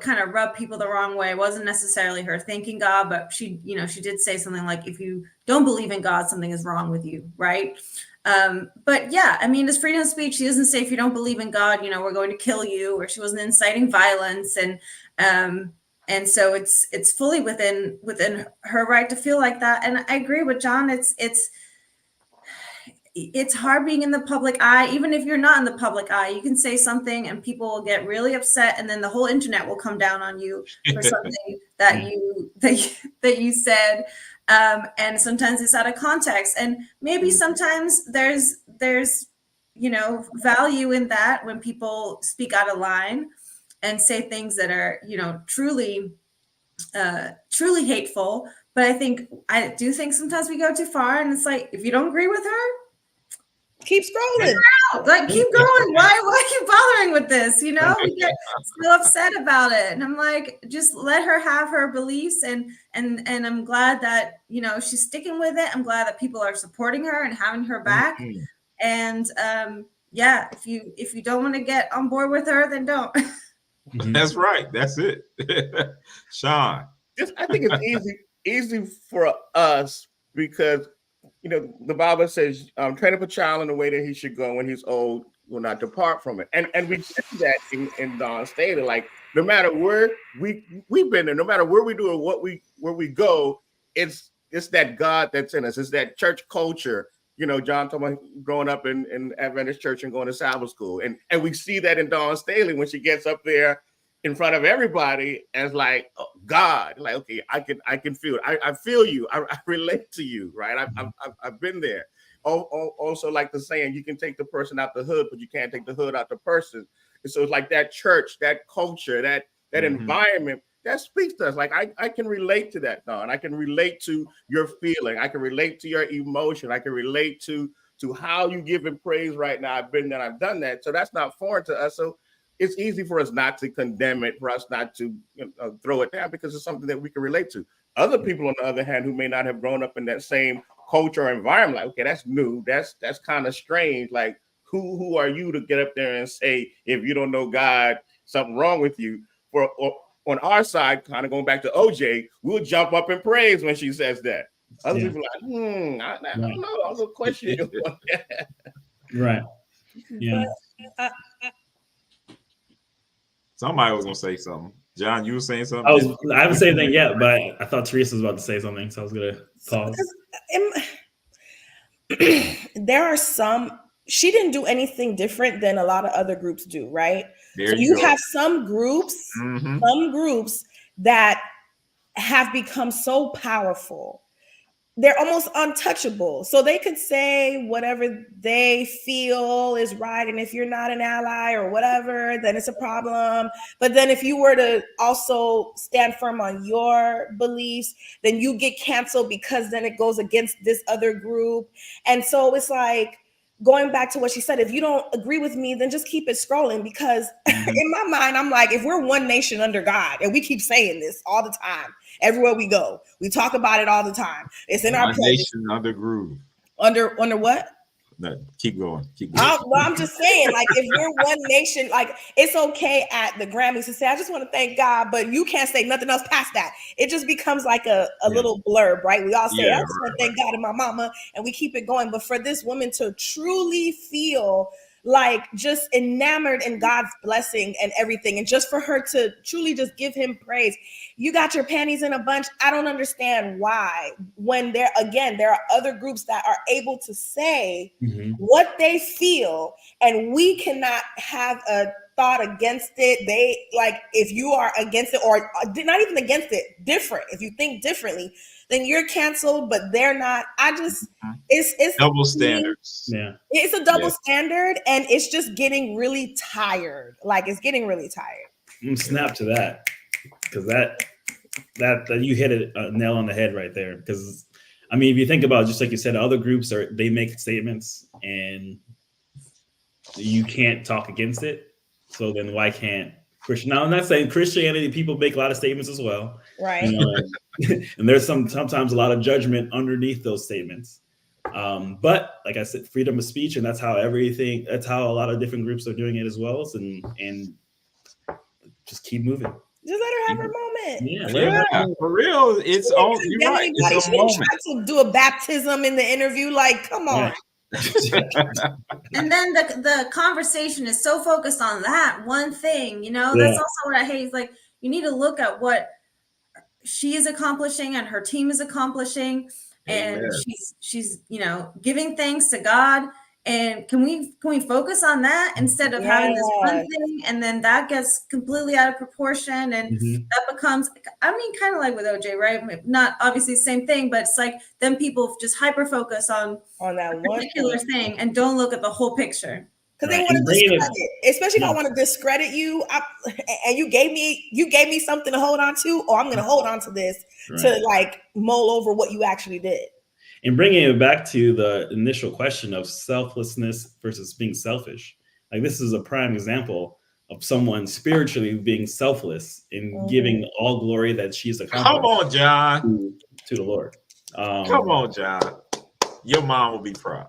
kind of rubbed people the wrong way wasn't necessarily her thanking God, but she did say something like, if you don't believe in God, something is wrong with you, right? But yeah, I mean, it's freedom of speech. She doesn't say, if you don't believe in God, we're going to kill you, or she wasn't inciting violence. And so it's fully within her right to feel like that. And I agree with John. It's hard being in the public eye. Even if you're not in the public eye, you can say something and people will get really upset, and then the whole internet will come down on you for something that you said. And sometimes it's out of context, and maybe sometimes there's value in that when people speak out of line and say things that are truly hateful. But I do think sometimes we go too far, and it's like, if you don't agree with her, keep scrolling. Like, keep going. Why are you bothering with this? We get so upset about it. And I'm like, just let her have her beliefs. And I'm glad that, she's sticking with it. I'm glad that people are supporting her and having her back. Mm-hmm. And yeah, if you don't want to get on board with her, then don't. That's right. That's it. Sean. I think it's easy for us because the Bible says, train up a child in the way that he should go. When he's old, will not depart from it. And we see that in Dawn Staley. Like, no matter where we've been there, no matter where we do or where we go, it's that God that's in us. It's that church culture. John talking about growing up in Adventist church and going to Sabbath school. And we see that in Dawn Staley when she gets up there in front of everybody as like, oh, God, like, okay, I can feel it. I feel you. I relate to you, right? I've been there. Also, like the saying, you can take the person out the hood, but you can't take the hood out the person. And so it's like that church, that culture, that environment that speaks to us. Like, I can relate to that, Dawn. I can relate to your feeling. I can relate to your emotion. I can relate to how you give him praise right now. I've been there, I've done that. So that's not foreign to us. So it's easy for us not to condemn it, for us not to throw it down, because it's something that we can relate to. Other people, on the other hand, who may not have grown up in that same culture or environment, like, okay, that's new. That's kind of strange. Like, who are you to get up there and say, if you don't know God, something wrong with you? On our side, kind of going back to OJ, we'll jump up and praise when she says that. Other people are like, I don't know. I'm gonna question you. Right. Yeah. Somebody was gonna say something. John, you were saying something? I haven't said anything yet, but I thought Teresa was about to say something, so I was gonna pause. There are she didn't do anything different than a lot of other groups do, right? There so you go. Have some groups that have become so powerful. They're almost untouchable. So they could say whatever they feel is right. And if you're not an ally or whatever, then it's a problem. But then if you were to also stand firm on your beliefs, then you get canceled because then it goes against this other group. And so it's like, going back to what she said, if you don't agree with me, then just keep it scrolling, because in my mind, I'm like, if we're one nation under God, and we keep saying this all the time, everywhere we go, we talk about it all the time. It's in our nation under groove. Under what? No, keep going. I'm just saying, like, if we're one nation, like, it's okay at the Grammys to say, I just want to thank God, but you can't say nothing else past that. It just becomes like a little blurb, right? We all say, I just want to thank God and my mama, and we keep it going. But for this woman to truly feel like just enamored in God's blessing and everything, and just for her to truly just give him praise, you got your panties in a bunch. I don't understand why, when there are other groups that are able to say what they feel, and we cannot have a thought against it. They, like, if you are against it, or not even against it, different, if you think differently, then you're canceled, but they're not. It's double standards. Yeah. It's a double standard, and it's just getting really tired. Like, it's getting really tired. Snap to that, because that you hit a nail on the head right there. Because I mean, if you think about it, just like you said, other groups they make statements and you can't talk against it. So then why can't Christian. Now, I'm not saying Christianity, people make a lot of statements as well. Right. You know, and there's sometimes a lot of judgment underneath those statements. But like I said, freedom of speech, and that's how a lot of different groups are doing it as well. And just keep moving. Just let her have her moment. Yeah, for real. It's all you're right. It's a moment. Try to do a baptism in the interview. Like, come on. And then the conversation is so focused on that one thing, that's also what I hate. Is like, you need to look at what she is accomplishing and her team is accomplishing. And she's giving thanks to God. And can we focus on that instead of having this one thing, and then that gets completely out of proportion, and that becomes, kind of like with OJ, right? Not obviously the same thing, but it's like then people just hyper focus on that one particular thing and don't look at the whole picture. Because they want to discredit, especially if I want to discredit you, and you gave me something to hold on to, or I'm going to hold on to this to like mull over what you actually did. And bringing it back to the initial question of selflessness versus being selfish, like this is a prime example of someone spiritually being selfless in giving all glory that she's accomplished. Come on, John. To the Lord. Come on, John. Your mom will be proud.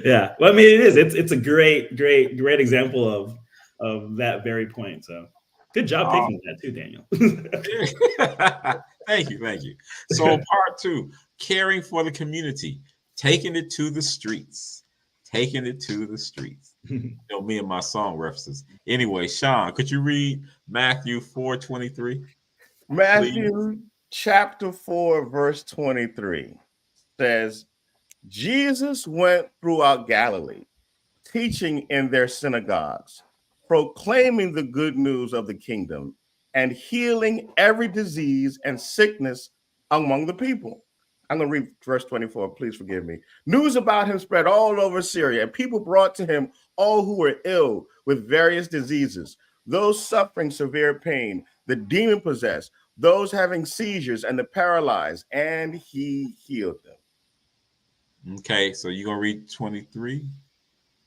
Yeah, well, I mean, it is. It's a great example of that very point. So, good job picking that too, Daniel. Thank you. So, part 2, caring for the community, taking it to the streets. Me and my song references. Anyway, Sean, could you read Matthew 4:23? Matthew chapter 4, verse 23 says, Jesus went throughout Galilee, teaching in their synagogues, proclaiming the good news of the kingdom, and healing every disease and sickness among the people. I'm going to read verse 24. Please forgive me. News about him spread all over Syria, and people brought to him all who were ill with various diseases, those suffering severe pain, the demon-possessed, those having seizures, and the paralyzed, and he healed them. Okay, so you're going to read 23?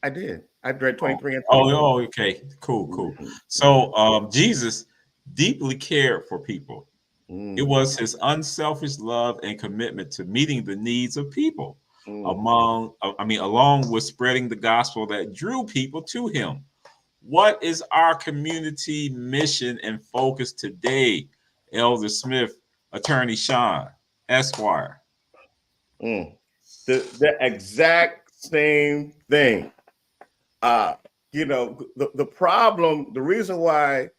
I did. I read 23 and 24. Oh, okay. Cool. So Jesus deeply cared for people. It was his unselfish love and commitment to meeting the needs of people, along with spreading the gospel that drew people to him. What is our community mission and focus today, Elder Smith, Attorney Sean, Esquire? The exact same thing. The problem, the reason why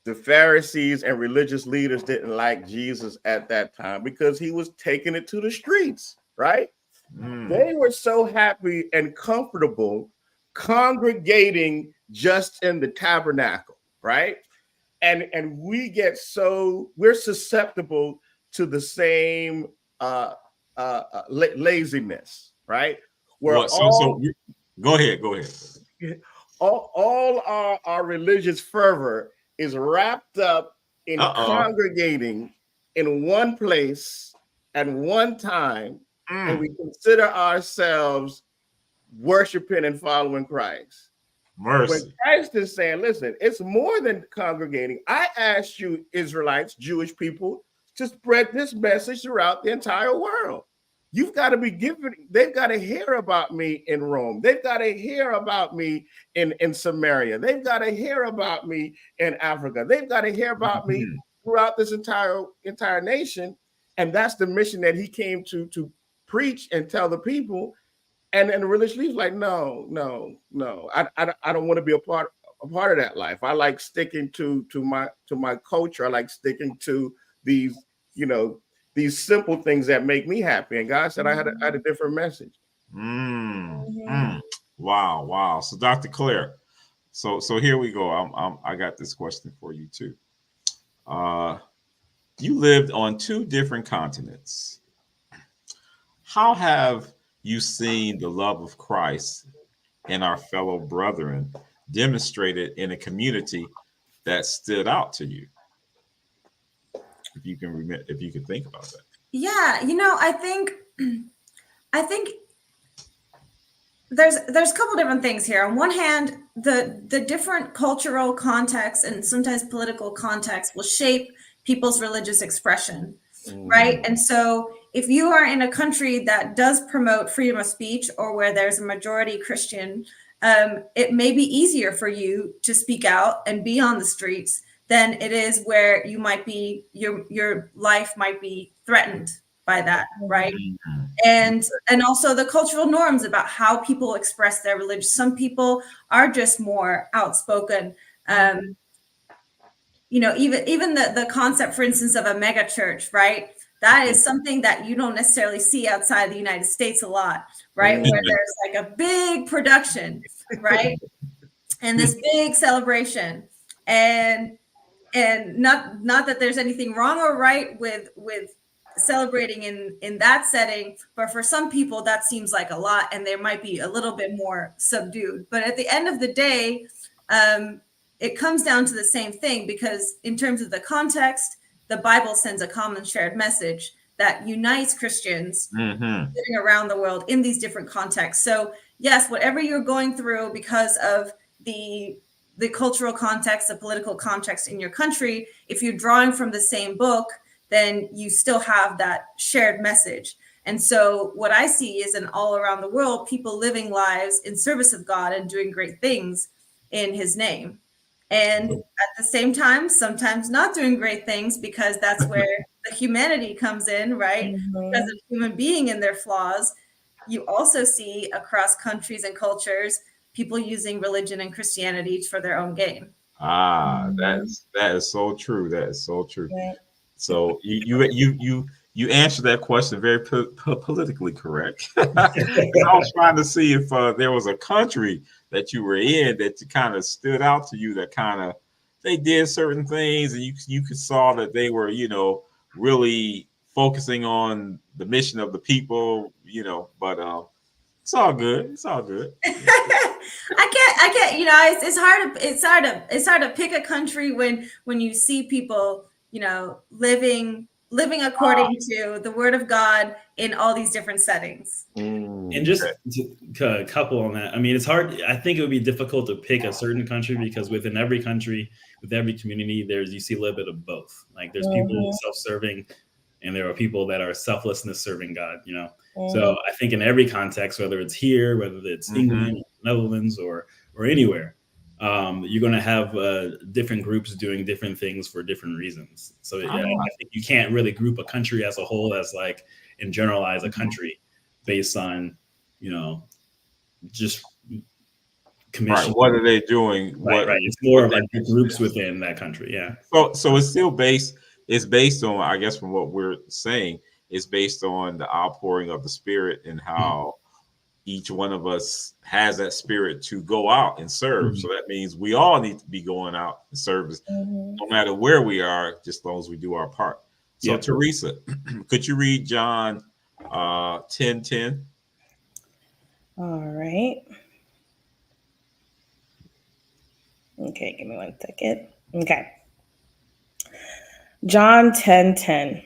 the Pharisees and religious leaders didn't like Jesus at that time, because he was taking it to the streets, right? They were so happy and comfortable congregating just in the tabernacle, right? And we're susceptible to the same laziness, right? Go ahead. All our religious fervor is wrapped up in congregating in one place at one time, and we consider ourselves worshiping and following Christ. Mercy. When Christ is saying, listen, it's more than congregating. I asked you, Israelites, Jewish people, to spread this message throughout the entire world. You've got to be given, they've got to hear about me in Rome. They've got to hear about me in Samaria. They've got to hear about me in Africa. They've got to hear about me throughout this entire nation. And that's the mission that he came to preach and tell the people. And the religious leaders like, no. I don't want to be a part of that life. I like sticking to my culture. I like sticking to these simple things that make me happy. And God said I had a different message. Wow. So Dr. Claire, so here we go. I got this question for you too. You lived on 2 different continents. How have you seen the love of Christ and our fellow brethren demonstrated in a community that stood out to you? If you can think about that. Yeah, I think there's a couple different things here. On one hand, the different cultural contexts and sometimes political contexts will shape people's religious expression, right? And so if you are in a country that does promote freedom of speech or where there's a majority Christian, it may be easier for you to speak out and be on the streets than it is where you might be, your life might be threatened by that, right? And also the cultural norms about how people express their religion. Some people are just more outspoken. You know, even the concept, for instance, of a mega church, right? That is something that you don't necessarily see outside the United States a lot, right? Where there's like a big production, right? And this big celebration. And not that there's anything wrong or right with celebrating in that setting, but for some people that seems like a lot, and there might be a little bit more subdued. But at the end of the day, it comes down to the same thing, because in terms of the context, the Bible sends a common shared message that unites Christians living around the world in these different contexts. So yes, whatever you're going through because of the cultural context, the political context in your country, if you're drawing from the same book, then you still have that shared message. And so what I see is in all around the world, people living lives in service of God and doing great things in his name. And at the same time, sometimes not doing great things, because that's where the humanity comes in, right? Because of human being and their flaws. You also see across countries and cultures, people using religion and Christianity for their own gain. That is so true. That is so true. Yeah. So you answered that question very politically correct. I was trying to see if there was a country that you were in that kind of stood out to you, that kind of they did certain things and you could saw that they were, you know, really focusing on the mission of the people, you know, but it's all good. It's all good. I can't, you know, it's hard to pick a country when you see people, you know, living according to the word of God in all these different settings. And just to couple on that, I mean, it's hard. I think it would be difficult to pick a certain country, because within every country, with every community, you see a little bit of both. Like there's people self-serving, and there are people that are selflessness serving God, you know? So I think in every context, whether it's here, whether it's England, Netherlands, or anywhere, you're going to have different groups doing different things for different reasons. So I think you can't really group a country as a whole as like, and generalize a country based on, you know, just commission. Right. What are they doing? Right. It's more of like the groups within that country. Yeah. So it's still based on, I guess, from what we're saying, it's based on the outpouring of the Spirit and how each one of us has that spirit to go out and serve. So that means we all need to be going out and service, no matter where we are, just as long as we do our part. So Teresa, could you read John 10:10? All right. Okay, give me 1 second. Okay. John 10:10.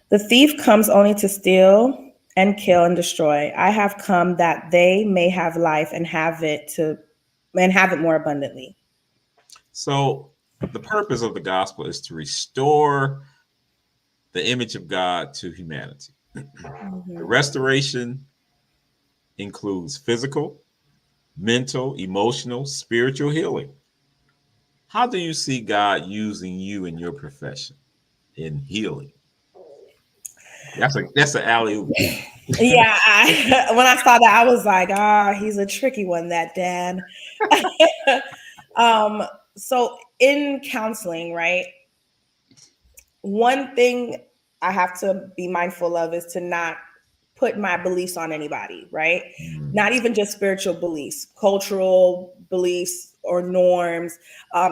The thief comes only to steal and kill and destroy. I have come that they may have life and have it more abundantly. So the purpose of the gospel is to restore the image of God to humanity. The restoration includes physical, mental, emotional, spiritual healing. How do you see God using you in your profession in healing? That's an alley-oop. Yeah, when I saw that, I was like, he's a tricky one, that Dan. So in counseling, right, one thing I have to be mindful of is to not put my beliefs on anybody, right? Not even just spiritual beliefs, cultural beliefs or norms.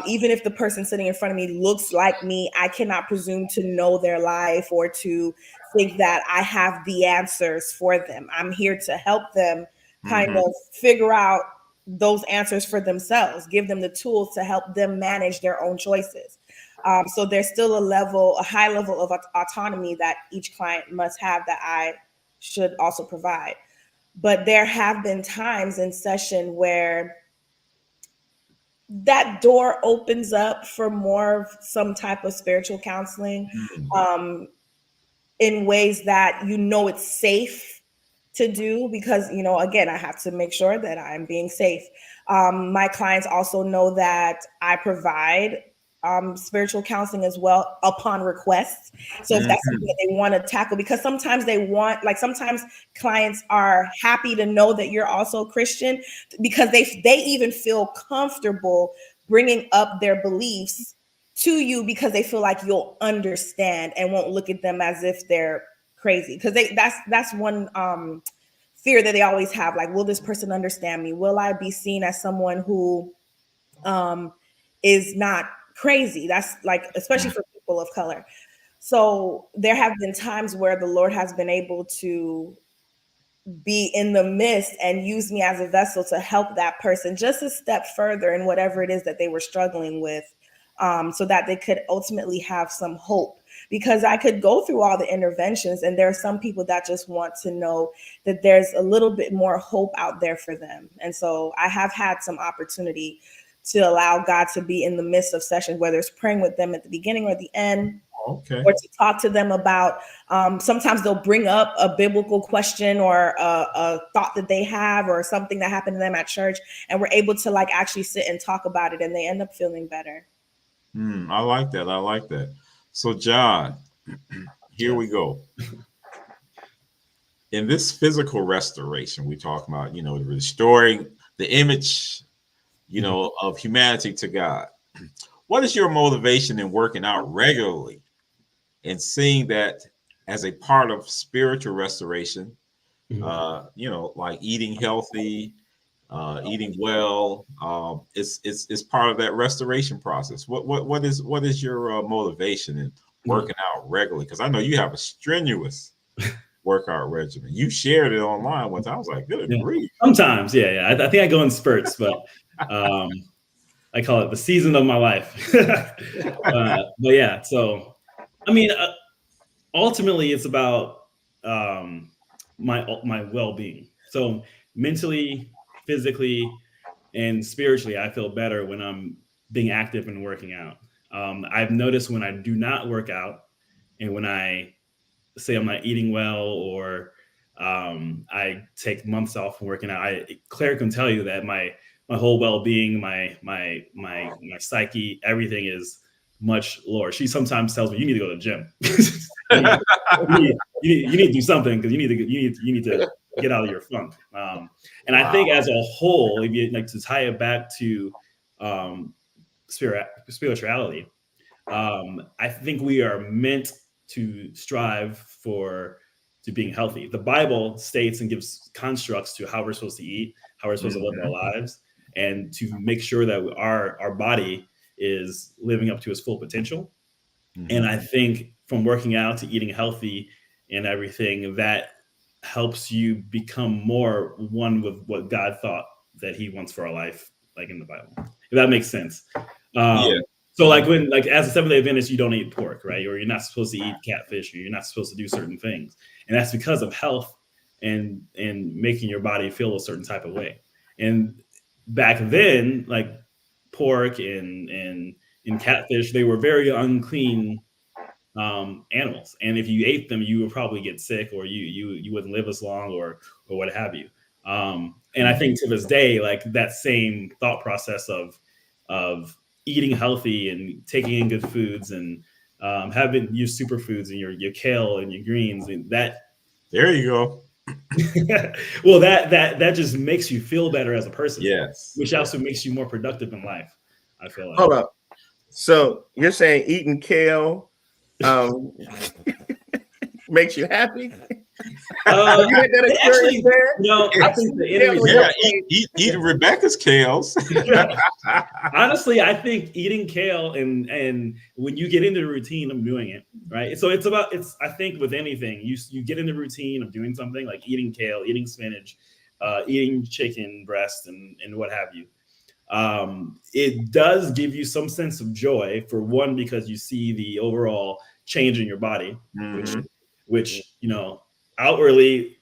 Even if the person sitting in front of me looks like me, I cannot presume to know their life or to think that I have the answers for them. I'm here to help them kind of figure out those answers for themselves, give them the tools to help them manage their own choices. So there's still a high level of autonomy that each client must have that I should also provide. But there have been times in session where that door opens up for more of some type of spiritual counseling, in ways that it's safe to do, because again, I have to make sure that I'm being safe. My clients also know that I provide spiritual counseling as well upon request. So if that's something that they want to tackle, because sometimes sometimes clients are happy to know that you're also Christian, because they even feel comfortable bringing up their beliefs to you, because they feel like you'll understand and won't look at them as if they're crazy. Because that's one fear that they always have, like, will this person understand me? Will I be seen as someone who is not crazy? That's like, especially for people of color. So there have been times where the Lord has been able to be in the midst and use me as a vessel to help that person just a step further in whatever it is that they were struggling with, so that they could ultimately have some hope. Because I could go through all the interventions, and there are some people that just want to know that there's a little bit more hope out there for them. And so I have had some opportunity to allow God to be in the midst of sessions, whether it's praying with them at the beginning or the end, or to talk to them about, sometimes they'll bring up a biblical question or a thought that they have, or something that happened to them at church, and we're able to actually sit and talk about it, and they end up feeling better. I like that. I like that. So, John, here we go. In this physical restoration, we talk about, restoring the image, of humanity to God. What is your motivation in working out regularly and seeing that as a part of spiritual restoration? Like eating healthy, eating well, it's part of that restoration process. What is your motivation in working out regularly? Because I know you have a strenuous workout regimen. You shared it online once. I was like, good grief. Sometimes, yeah. I think I go in spurts, but I call it the season of my life. But yeah, so I mean, ultimately, it's about my well-being. So mentally, physically, and spiritually, I feel better when I'm being active and working out. I've noticed when I do not work out, and when I say I'm not eating well, or I take months off from working out, Claire can tell you that my whole well-being, my psyche, everything is much lower. She sometimes tells me, you need to go to the gym. you need to do something, because you need to get out of your funk. And I think as a whole, if you like to tie it back to spirituality, I think we are meant to strive to being healthy. The Bible states and gives constructs to how we're supposed to eat, how we're supposed to live our lives, and to make sure that our body is living up to its full potential. And I think from working out to eating healthy and everything, that helps you become more one with what God thought that he wants for our life, like in the Bible, if that makes sense. So when as a Seventh-day Adventist, you don't eat pork, right? Or you're not supposed to eat catfish, or you're not supposed to do certain things. And that's because of health and making your body feel a certain type of way. And back then, like pork and catfish, they were very unclean animals. And if you ate them, you would probably get sick, or you wouldn't live as long, or what have you. And I think to this day, like that same thought process of eating healthy and taking in good foods, and having your superfoods and your kale and your greens, and that. There you go. Well, that just makes you feel better as a person. Yes. Which also makes you more productive in life, I feel like. Hold up. So you're saying eating kale makes you happy? Actually, no, I think eating Rebecca's kales. Honestly, I think eating kale and when you get into the routine of doing it, right? So I think with anything, you get in the routine of doing something like eating kale, eating spinach, eating chicken breast, and what have you. It does give you some sense of joy, for one, because you see the overall change in your body, which outwardly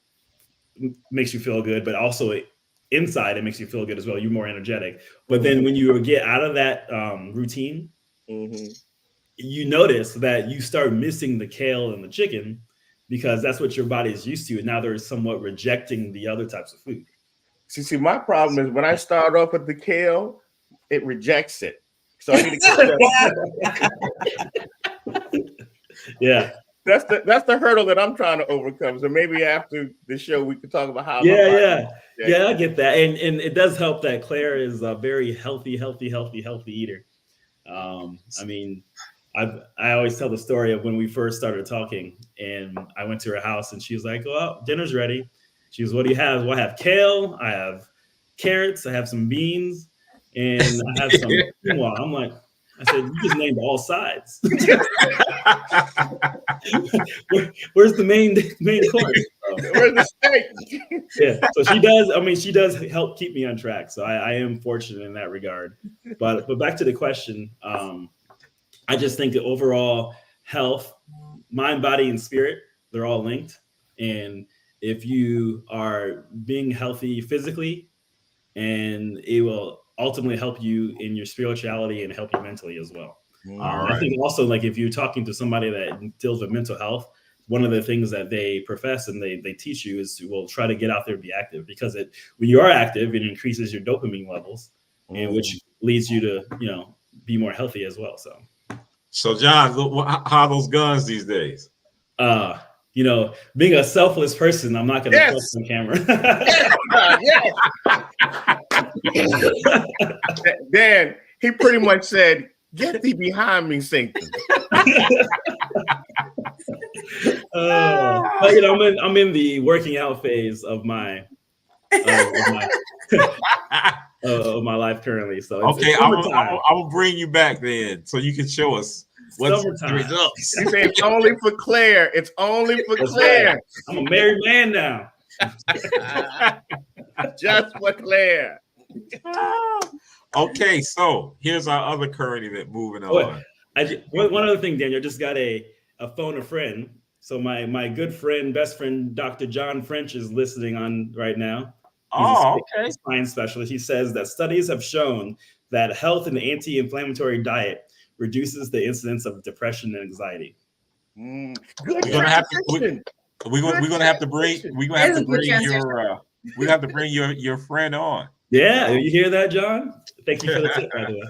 makes you feel good, but also inside it makes you feel good as well. You're more energetic. But then when you get out of that routine, you notice that you start missing the kale and the chicken because that's what your body is used to. And now they're somewhat rejecting the other types of food. See, my problem is when I start off with the kale, it rejects it. So I need to Yeah. That's the hurdle that I'm trying to overcome. So maybe after the show we can talk about how. Yeah, I get that, and it does help that Claire is a very healthy eater. I mean, I always tell the story of when we first started talking, and I went to her house, and she was like, "Well, dinner's ready." She was, "What do you have?" Well, I have kale, I have carrots, I have some beans, and I have some quinoa. I'm like, I said, "You just named all sides." Where's the main course? Where's the steak? Yeah, so she does. I mean, she does help keep me on track. So I am fortunate in that regard. But back to the question, I just think that overall health, mind, body, and spirit, they're all linked. And if you are being healthy physically, and it will ultimately help you in your spirituality and help you mentally as well. I think also, like, if you're talking to somebody that deals with mental health, one of the things that they profess and they teach you is to try to get out there and be active, because when you are active, it increases your dopamine levels, and which leads you to be more healthy as well. So John, how are those guns these days? Being a selfless person, I'm not going to flex on camera. Dan, he pretty much said, "Get thee behind me, Satan." I'm in the working out phase of my of my life currently. So okay, I'll bring you back then so you can show us what's the results. You say it's only for Claire. It's only for Claire. Right. I'm a married man now. Just for Claire. Okay, so here's our other current event. Moving on. One other thing, Daniel, just got a phone a friend. So my good friend, best friend, Dr. John French is listening on right now. He's a spine specialist. He says that studies have shown that health and anti-inflammatory diet reduces the incidence of depression and anxiety. Good. We're gonna have to bring your friend on. Yeah, you hear that, John? Thank you for the tip, by the way.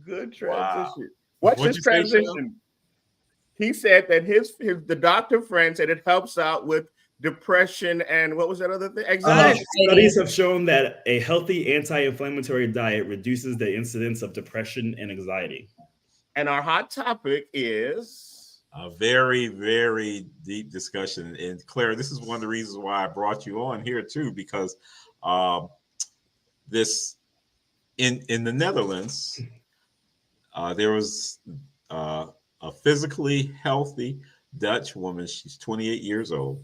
Good transition. Wow. What's his transition? He said that the doctor friend said it helps out with depression and what was that other thing? Anxiety. Studies have shown that a healthy anti-inflammatory diet reduces the incidence of depression and anxiety. And our hot topic is a very, very deep discussion. And Claire, this is one of the reasons why I brought you on here too, because this in the Netherlands, there was a physically healthy Dutch woman. She's 28 years old.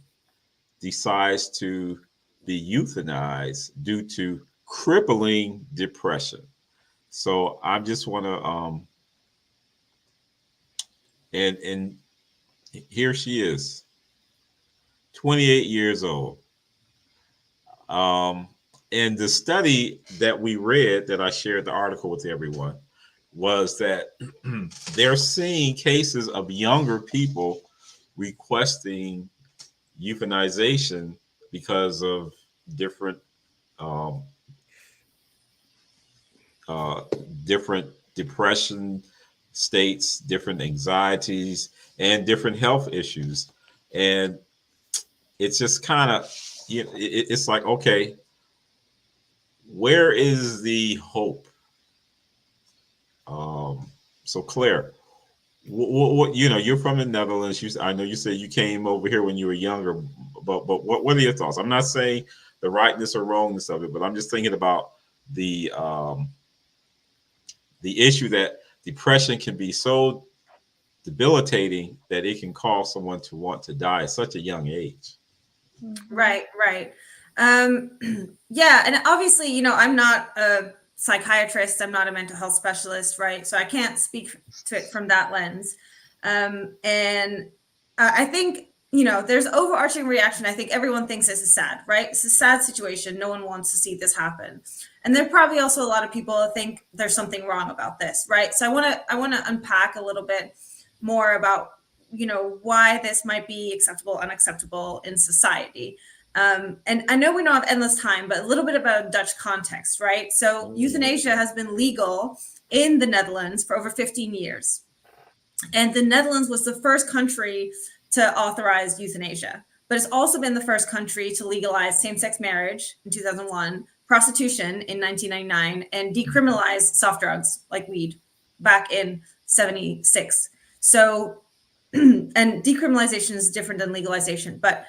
Decides to be euthanized due to crippling depression. So I just want to and here she is, 28 years old. And the study that we read, that I shared the article with everyone, was that they're seeing cases of younger people requesting euthanization because of different depression states, different anxieties, and different health issues. And it's just kind of, it's like, okay, where is the hope? So Claire, what you're from the Netherlands. I know you said you came over here when you were younger, but what are your thoughts? I'm not saying the rightness or wrongness of it, but I'm just thinking about the issue that depression can be so debilitating that it can cause someone to want to die at such a young age. Right. Yeah, and obviously, I'm not a psychiatrist, I'm not a mental health specialist, right? So I can't speak to it from that lens. And I think there's overarching reaction. I think everyone thinks this is sad, right? It's a sad situation. No one wants to see this happen. And there are probably also a lot of people that think there's something wrong about this, right? So I want to unpack a little bit more about, why this might be acceptable, unacceptable in society. And I know we don't have endless time, but a little bit about Dutch context, right? So euthanasia has been legal in the Netherlands for over 15 years. And the Netherlands was the first country to authorize euthanasia, but it's also been the first country to legalize same-sex marriage in 2001, prostitution in 1999, and decriminalize soft drugs like weed back in 76. So, and decriminalization is different than legalization, but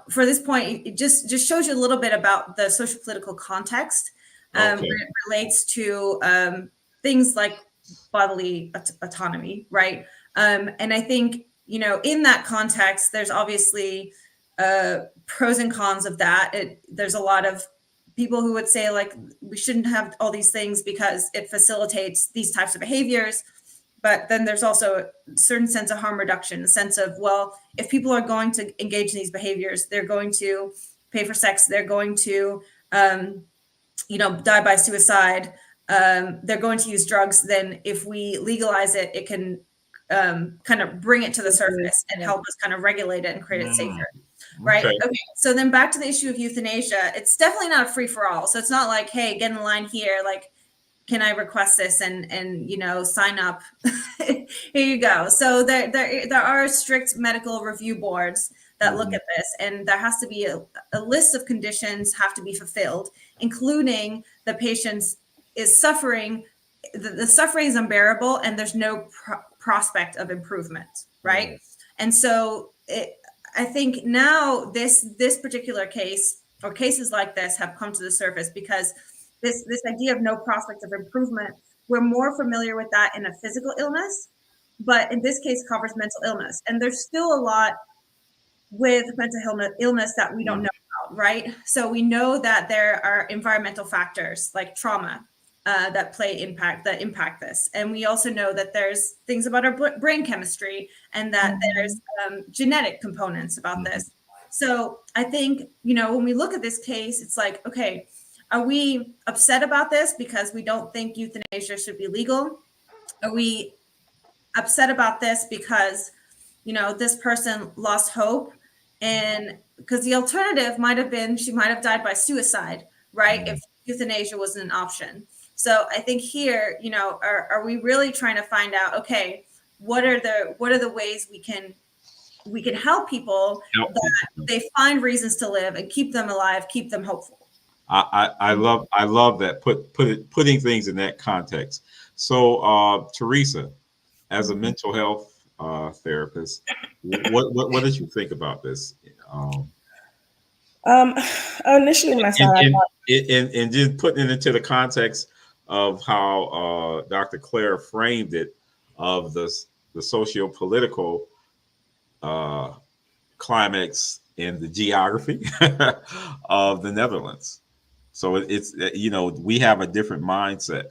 for this point, it just shows you a little bit about the social political context when it relates to things like bodily autonomy, right? And I think, in that context, there's obviously pros and cons of that. There's a lot of people who would say, like, we shouldn't have all these things because it facilitates these types of behaviors. But then there's also a certain sense of harm reduction, a sense of, well, if people are going to engage in these behaviors, they're going to pay for sex, they're going to, die by suicide, they're going to use drugs, then if we legalize it, it can kind of bring it to the surface and help us kind of regulate it and create it safer. Right. Okay. So then back to the issue of euthanasia, it's definitely not a free for all. So it's not like, hey, get in line here. Like, can I request this and sign up? Here you go. So there are strict medical review boards that look at this, and there has to be a list of conditions have to be fulfilled, including the patient's is suffering. The suffering is unbearable, and there's no prospect of improvement, right? And so I think now this particular case or cases like this have come to the surface because this idea of no prospect of improvement, we're more familiar with that in a physical illness, but in this case covers mental illness. And there's still a lot with mental illness that we don't know about, right? So we know that there are environmental factors like trauma that impact this. And we also know that there's things about our brain chemistry and that there's genetic components about this. So I think, when we look at this case, it's like, okay, are we upset about this because we don't think euthanasia should be legal? Are we upset about this because, this person lost hope? And because the alternative might have been she might have died by suicide, right? If euthanasia wasn't an option. So I think here, are we really trying to find out, okay, what are the ways we can help people that they find reasons to live and keep them alive, keep them hopeful? I love that putting things in that context. So Teresa, as a mental health therapist, what did you think about this? Initially when I saw it, and just putting it into the context of how Dr. Claire framed it, of the socio-political climax in the geography of the Netherlands. So it's we have a different mindset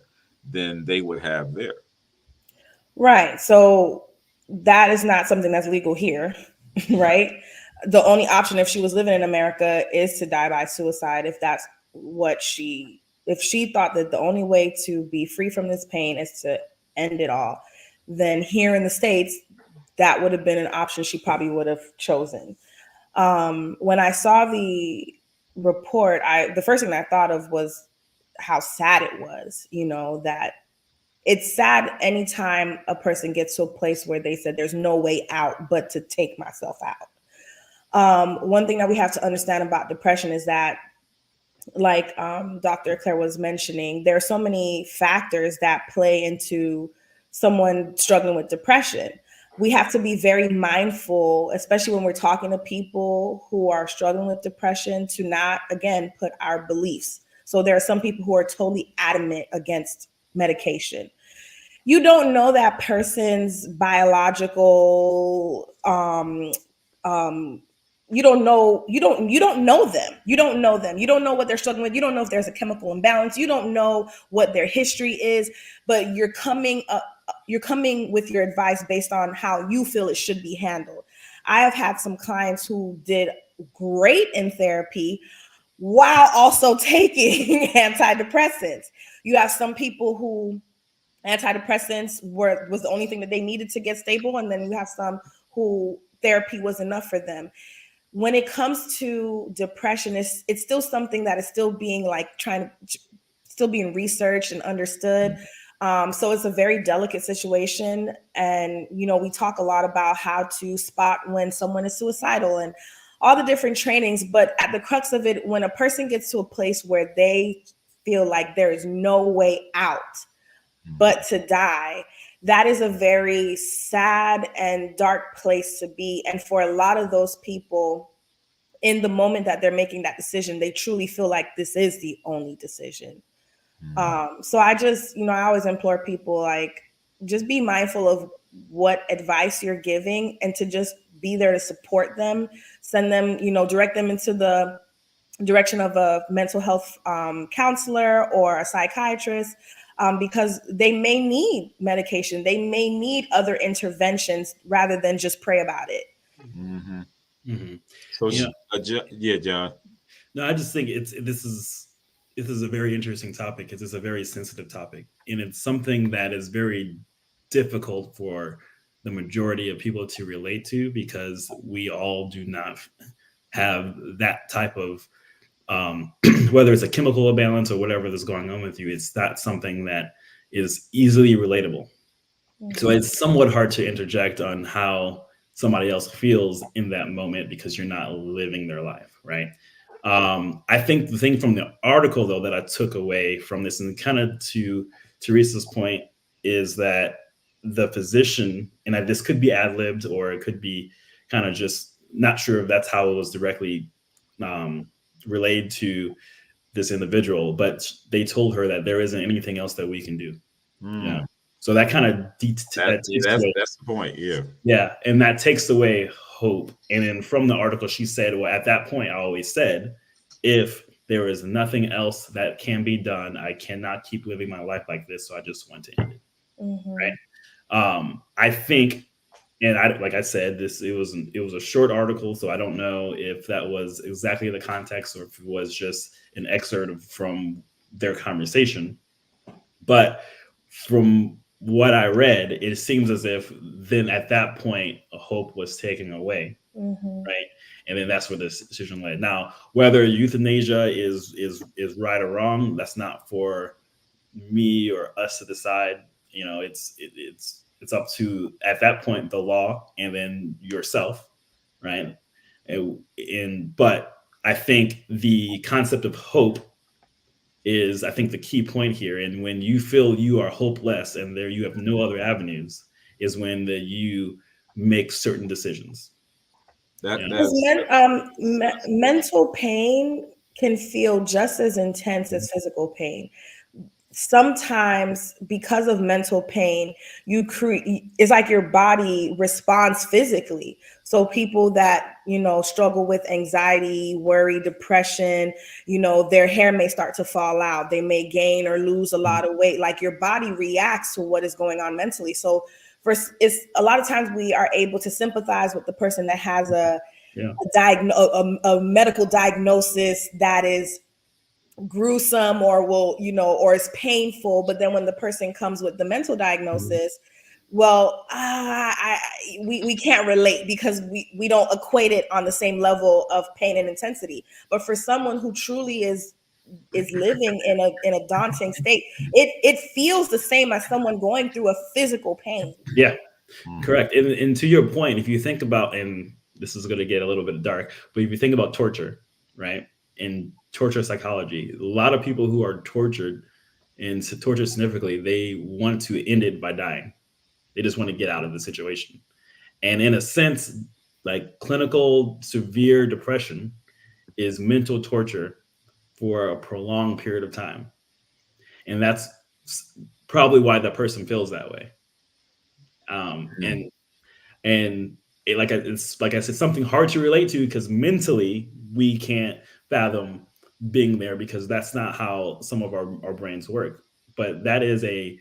than they would have there. Right. So that is not something that's legal here, right? The only option if she was living in America is to die by suicide. If that's what if she thought that the only way to be free from this pain is to end it all, then here in the States, that would have been an option she probably would have chosen. When I saw the report, the first thing I thought of was how sad it was, that it's sad anytime a person gets to a place where they said there's no way out but to take myself out. One thing that we have to understand about depression is that, like Dr. Claire was mentioning, there are so many factors that play into someone struggling with depression. We have to be very mindful, especially when we're talking to people who are struggling with depression, to not, again, put our beliefs. So there are some people who are totally adamant against medication. You don't know that person's biological, you don't know them. You don't know them. You don't know what they're struggling with. You don't know if there's a chemical imbalance. You don't know what their history is, but you're coming with your advice based on how you feel it should be handled. I have had some clients who did great in therapy while also taking antidepressants. You have some people who antidepressants was the only thing that they needed to get stable, and then you have some who therapy was enough for them. When it comes to depression, it's still something that is still being still being researched and understood. So it's a very delicate situation. And, we talk a lot about how to spot when someone is suicidal and all the different trainings. But at the crux of it, when a person gets to a place where they feel like there is no way out but to die, that is a very sad and dark place to be. And for a lot of those people, in the moment that they're making that decision, they truly feel like this is the only decision. So I just, I always implore people, like, just be mindful of what advice you're giving and to just be there to support them, send them, direct them into the direction of a mental health counselor or a psychiatrist, because they may need medication. They may need other interventions rather than just pray about it. Mm-hmm. Mm-hmm. So, yeah, John. No, I just think this is a very interesting topic because it's a very sensitive topic, and it's something that is very difficult for the majority of people to relate to because we all do not have that type of whether it's a chemical imbalance or whatever that's going on with you. It's not something that is easily relatable. Mm-hmm. So it's somewhat hard to interject on how somebody else feels in that moment because you're not living their life, right? I think the thing from the article, though, that I took away from this, and kind of to Teresa's point, is that the physician, and this could be ad-libbed or it could be kind of just not sure if that's how it was directly relayed to this individual, but they told her that there isn't anything else that we can do. Yeah. So that kind of that's the point. Yeah. And that takes away hope. And then from the article, she said, well, at that point, I always said, if there is nothing else that can be done, I cannot keep living my life like this. So I just want to end it. Mm-hmm. Right. I think, and like I said, it was a short article, so I don't know if that was exactly the context or if it was just an excerpt from their conversation. But from what I read, it seems as if then at that point, a hope was taken away, right? And then that's where this decision led. Now, whether euthanasia is right or wrong, that's not for me or us to decide. It's up to, at that point, the law and then yourself, right? But I think the concept of hope is, I think, the key point here. And when you feel you are hopeless and there you have no other avenues, is when you make certain decisions. Mental pain can feel just as intense as physical pain. Sometimes because of mental pain, it's like your body responds physically. So people that, struggle with anxiety, worry, depression, their hair may start to fall out. They may gain or lose a lot of weight. Like your body reacts to what is going on mentally. So it's a lot of times we are able to sympathize with the person that has a medical diagnosis that is gruesome or or is painful. But then when the person comes with the mental diagnosis, well, we can't relate because we don't equate it on the same level of pain and intensity. But for someone who truly is living in a daunting state, it feels the same as someone going through a physical pain. Yeah, correct. And to your point, if you think about, and this is going to get a little bit dark, but if you think about torture, right? In torture psychology, a lot of people who are tortured, and to torture significantly, they want to end it by dying. They just want to get out of the situation. And in a sense, like clinical severe depression is mental torture for a prolonged period of time. And that's probably why that person feels that way. And it's like I said, something hard to relate to because mentally we can't fathom being there because that's not how some of our brains work. But that is a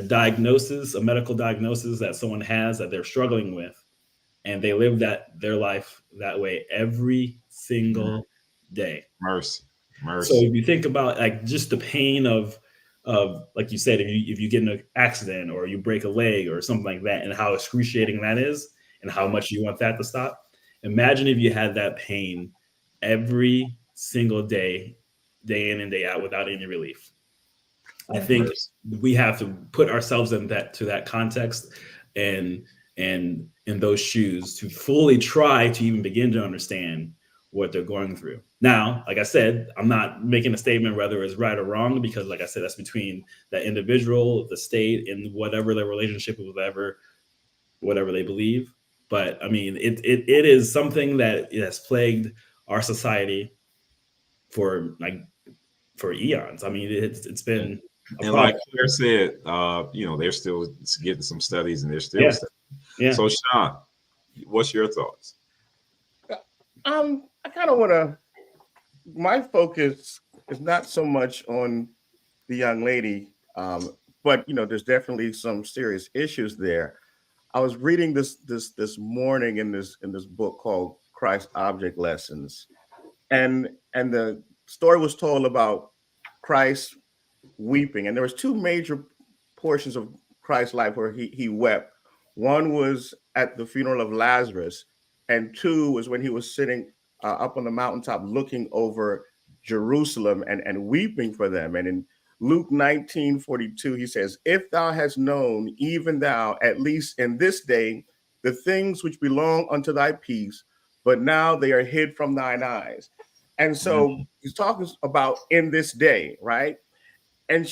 diagnosis, a medical diagnosis that someone has that they're struggling with. and they live their life that way every single day. Mercy. So if you think about like just the pain of like you said, if you get in an accident or you break a leg or something like that, and how excruciating that is, and how much you want that to stop. Imagine if you had that pain every single day, day in and day out, without any relief. I think we have to put ourselves in that context and in those shoes to fully try to even begin to understand what they're going through. Now, like I said, I'm not making a statement whether it's right or wrong, because like I said, that's between that individual, the state, and whatever their relationship with whatever they believe. But I mean, it is something that has plagued our society for eons. I mean, it's been and like Claire said, they're still getting some studies, and they're still studying. Yeah. So Sean, what's your thoughts? I kind of want to. My focus is not so much on the young lady, but there's definitely some serious issues there. I was reading this morning in this book called Christ Object Lessons, and the story was told about Christ weeping, and there was two major portions of Christ's life where he wept. One was at the funeral of Lazarus, and two was when he was sitting up on the mountaintop looking over Jerusalem and weeping for them. And in Luke 19:42, he says, "If thou hast known, even thou, at least in this day, the things which belong unto thy peace, but now they are hid from thine eyes." And so he's talking about in this day, right? And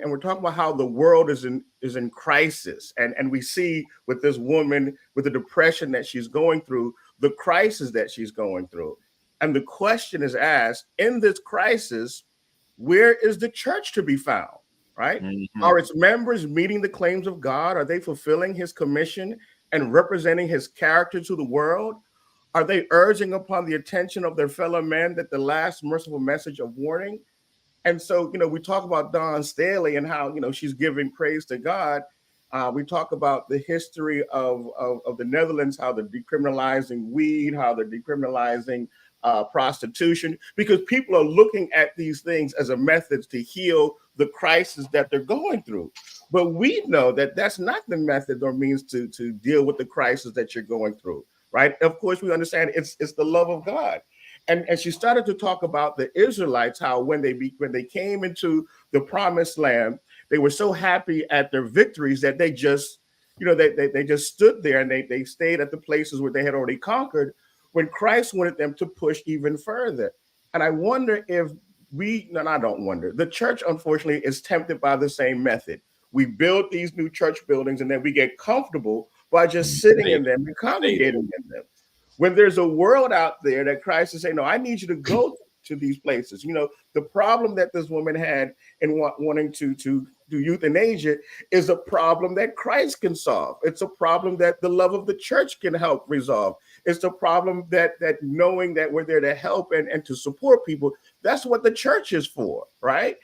we're talking about how the world is in crisis, and we see with this woman, with the depression that she's going through, the crisis that she's going through, and the question is asked, in this crisis, where is the church to be found? Right? Are its members meeting the claims of God? Are they fulfilling his commission and representing his character to the world? Are they urging upon the attention of their fellow men that the last merciful message of warning? And so, we talk about Dawn Staley and how, she's giving praise to God. We talk about the history of the Netherlands, how they're decriminalizing weed, how they're decriminalizing prostitution, because people are looking at these things as a method to heal the crisis that they're going through. But we know that that's not the method or means to deal with the crisis that you're going through, right? Of course, we understand it's the love of God. And she started to talk about the Israelites, how when they came into the promised land, they were so happy at their victories that they just, they just stood there and they stayed at the places where they had already conquered, when Christ wanted them to push even further. And I wonder if I don't wonder. The church, unfortunately, is tempted by the same method. We build these new church buildings and then we get comfortable by just sitting in them and congregating in them. When there's a world out there that Christ is saying, no, I need you to go to these places. The problem that this woman had in wanting to do euthanasia is a problem that Christ can solve. It's a problem that the love of the church can help resolve. It's a problem that knowing that we're there to help and to support people. That's what the church is for, right?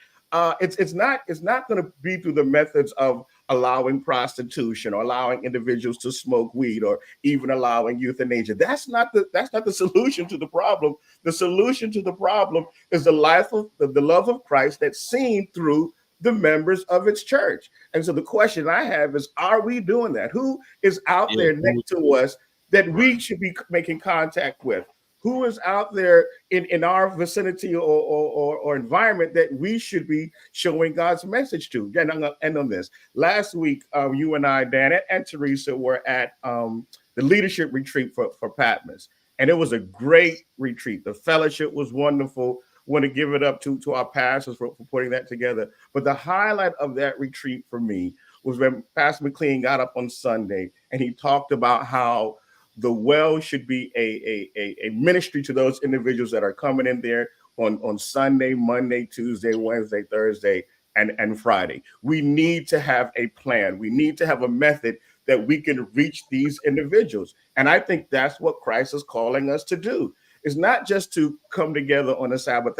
It's not going to be through the methods of allowing prostitution or allowing individuals to smoke weed or even allowing euthanasia. That's not the solution to the problem. The solution to the problem is the love of Christ that's seen through the members of its church. And so the question I have is, are we doing that? Who is out there next to us that we should be making contact with? Who is out there in our vicinity or environment that we should be showing God's message to? And I'm going to end on this. Last week, you and I, Dan and Teresa, were at the leadership retreat for Patmos. And it was a great retreat. The fellowship was wonderful. Want to give it up to our pastors for putting that together. But the highlight of that retreat for me was when Pastor McLean got up on Sunday and he talked about how the well should be a ministry to those individuals that are coming in there on Sunday, Monday, Tuesday, Wednesday, Thursday, and Friday. We need to have a plan. We need to have a method that we can reach these individuals. And I think that's what Christ is calling us to do. It's not just to come together on a Sabbath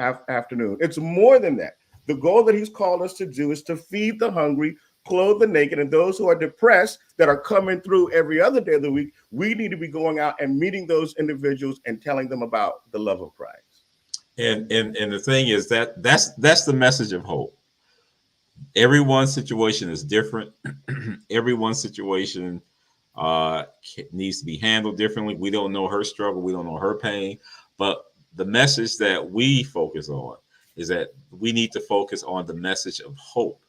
afternoon. It's more than that. The goal that he's called us to do is to feed the hungry, clothe the naked, and those who are depressed that are coming through every other day of the week, we need to be going out and meeting those individuals and telling them about the love of Christ. And the thing is that's the message of hope. Everyone's situation is different. Everyone's situation needs to be handled differently. We don't know her struggle. We don't know her pain. But the message that we focus on is that we need to focus on the message of hope.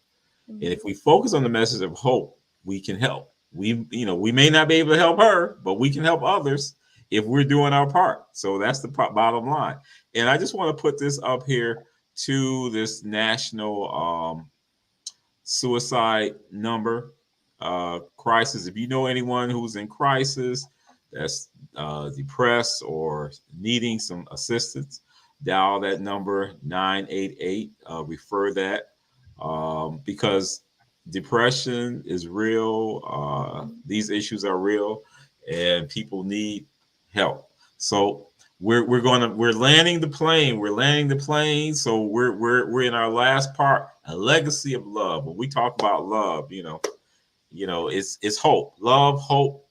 Mm-hmm. And if we focus on the message of hope, we can help. We may not be able to help her, but we can help others if we're doing our part. So that's the bottom line. And I just want to put this up here to this national suicide number crisis. If you know anyone who's in crisis, that's depressed or needing some assistance, dial that number 988. Refer that because depression is real. These issues are real, and people need help. So we're landing the plane. We're landing the plane. So we're in our last part, a legacy of love. When we talk about love, it's hope, love, hope.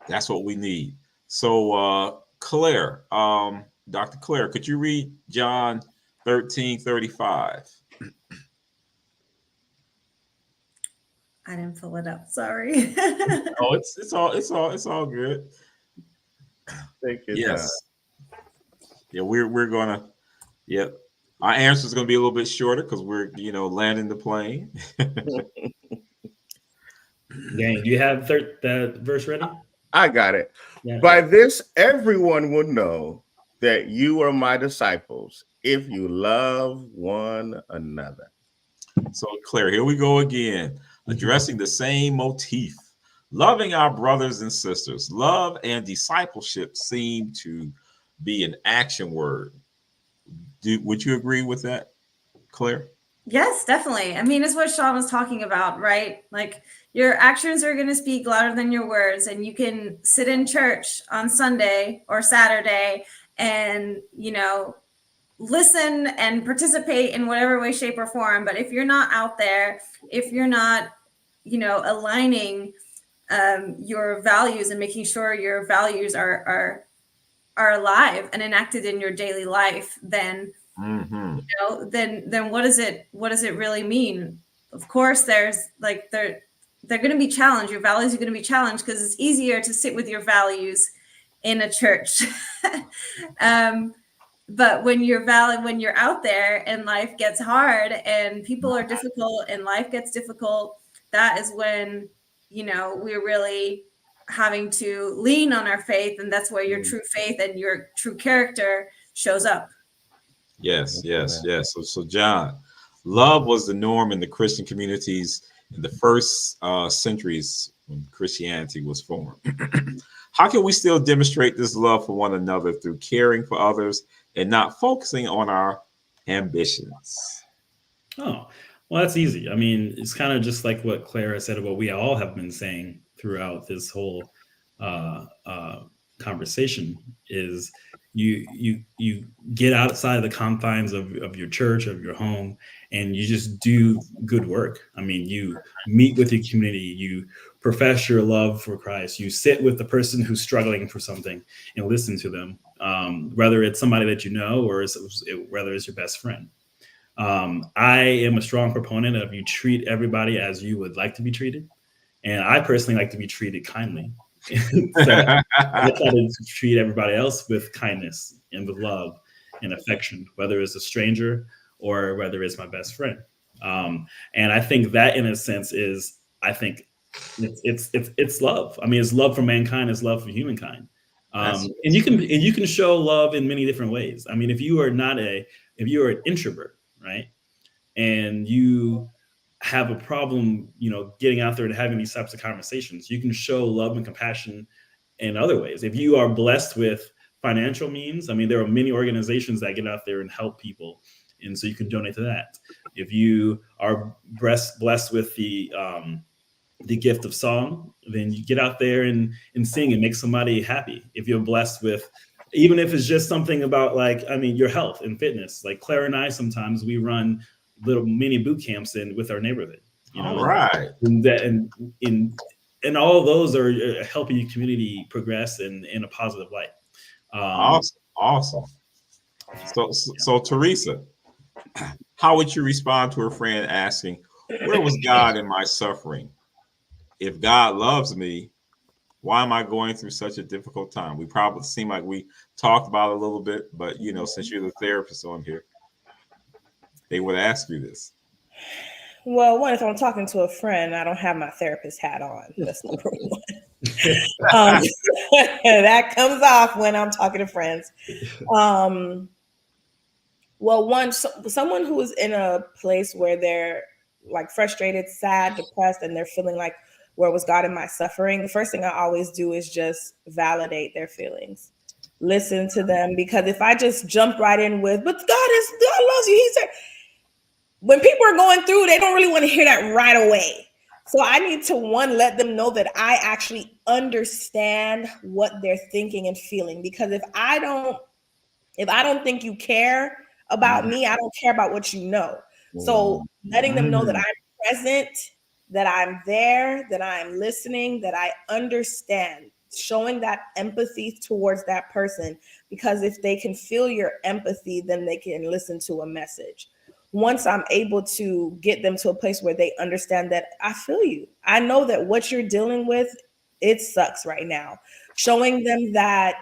That's what we need. So Claire, Dr. Claire, could you read John 13:35? I didn't pull it up. Sorry. Oh, it's all good. Thank you. Yes. Yeah, we're gonna. Yep. Our answer is gonna be a little bit shorter because we're landing the plane. Gang, do you have the verse ready? I got it. Yeah. By this, everyone will know that you are my disciples if you love one another. So, Claire, here we go again, addressing the same motif. Loving our brothers and sisters. Love and discipleship seem to be an action word. Would you agree with that, Claire? Yes, definitely. I mean, it's what Sean was talking about, right? Like your actions are going to speak louder than your words, and you can sit in church on Sunday or Saturday and, listen and participate in whatever way, shape, or form. But if you're not out there, if you're not, aligning your values and making sure your values are alive and enacted in your daily life, then then what does it really mean? Of course, there's they're going to be challenged. Your values are going to be challenged because it's easier to sit with your values in a church. But when you're out there and life gets hard and people are difficult and life gets difficult, that is when we're really having to lean on our faith, and that's where your true faith and your true character shows up. Yes. So John, love was the norm in the Christian communities in the first centuries when Christianity was formed. How can we still demonstrate this love for one another through caring for others and not focusing on our ambitions? Oh, well, that's easy. I mean, it's kind of just like what Clara said, what we all have been saying throughout this whole conversation is you get outside the confines of your church, of your home, and you just do good work. I mean, you meet with your community, you profess your love for Christ, you sit with the person who's struggling for something and listen to them, whether it's somebody that you know or whether it's your best friend. I am a strong proponent of you treat everybody as you would like to be treated. And I personally like to be treated kindly. So I try to treat everybody else with kindness and with love and affection, whether it's a stranger or whether it's my best friend. And I think that, in a sense, is it's love. I mean, it's love for mankind, it's love for humankind. And you can show love in many different ways. I mean, if you are an introvert, right, and you have a problem, getting out there and having these types of conversations, you can show love and compassion in other ways. If you are blessed with financial means, I mean, there are many organizations that get out there and help people, and so you can donate to that. If you are blessed with the gift of song, then you get out there and sing and make somebody happy. If you're blessed with, even if it's just something about your health and fitness, like Claire and I, sometimes we run little mini boot camps with our neighborhood, You know, right. And all of those are helping your community progress in a positive light. Awesome. So Teresa, how would you respond to a friend asking, "Where was God in my suffering? If God loves me, why am I going through such a difficult time?" We probably seem like we talked about it a little bit, but you know, since you're the therapist on here, they would ask you this. Well, one, if I'm talking to a friend, I don't have my therapist hat on. That's number one. That comes off when I'm talking to friends. Well, one, someone who is in a place where they're like frustrated, sad, depressed, and they're feeling like, where was God in my suffering? The first thing I always do is just validate their feelings. Listen to them, because if I just jump right in with, but God loves you. He said, when people are going through, they don't really want to hear that right away. So I need to, one, let them know that I actually understand what they're thinking and feeling. Because if I don't think you care about me, I don't care about what you know. So letting them know that I'm present, that I'm there, that I'm listening, that I understand, showing that empathy towards that person. Because if they can feel your empathy, then they can listen to a message. Once I'm able to get them to a place where they understand that I feel you, I know that what you're dealing with, it sucks right now. Showing them that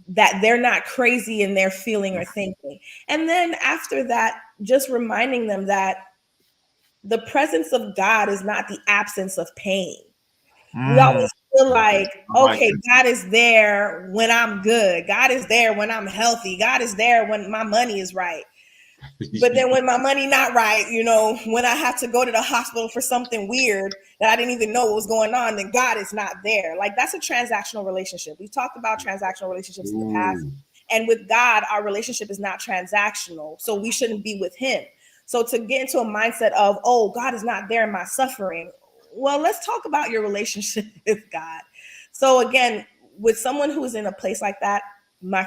they're not crazy in their feeling or thinking. And then after that, just reminding them that the presence of God is not the absence of pain. We always feel like, okay, God is there when I'm good. God is there when I'm healthy. God is there when my money is right. But then when my money not right, you know, when I have to go to the hospital for something weird that I didn't even know what was going on, then God is not there. Like, that's a transactional relationship. We've talked about transactional relationships in the past. And with God, our relationship is not transactional. So we shouldn't be with him. So to get into a mindset of, oh, God is not there in my suffering. Well, let's talk about your relationship with God. So again, with someone who is in a place like that, my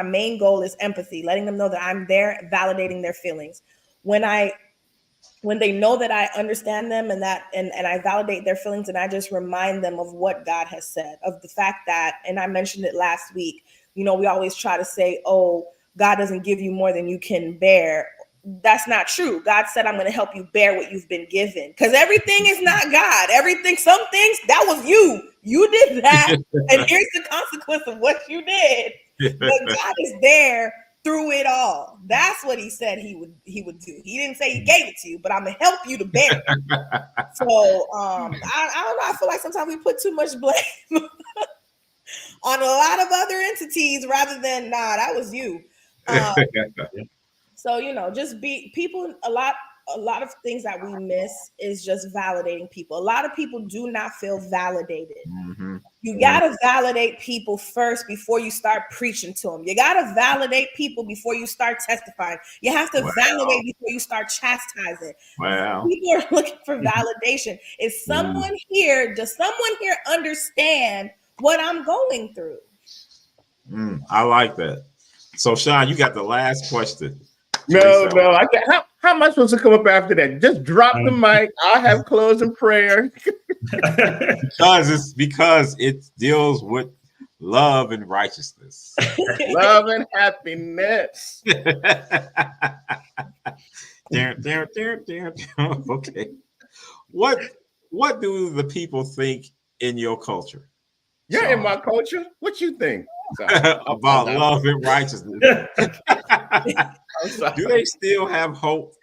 main goal is empathy, letting them know that I'm there, validating their feelings. When they know that I understand them and I validate their feelings, and I just remind them of what God has said, of the fact that, and I mentioned it last week, you know, we always try to say, oh, God doesn't give you more than you can bear. That's not true. God said, I'm going to help you bear what you've been given, because everything is not God. Some things, that was you. You did that. And here's the consequence of what you did. But God is there through it all. That's what he said he would do. He didn't say he gave it to you, but I'm going to help you to bear it. So I don't know. I feel like sometimes we put too much blame on a lot of other entities rather than, nah, that was you. So, you know, just be people. A lot of things that we miss is just validating people. A lot of people do not feel validated. You got to validate people first before you start preaching to them. You got to validate people before you start testifying. You have to validate before you start chastising. People are looking for validation. Does someone here understand what I'm going through? I like that. So, Sean, you got the last question. No. How am I supposed to come up after that? Just drop the mic. I'll have closing prayer. because it deals with love and righteousness. Love and happiness. Okay. What do the people think in your culture? You're in my culture. What you think about love and righteousness? Do they still have hope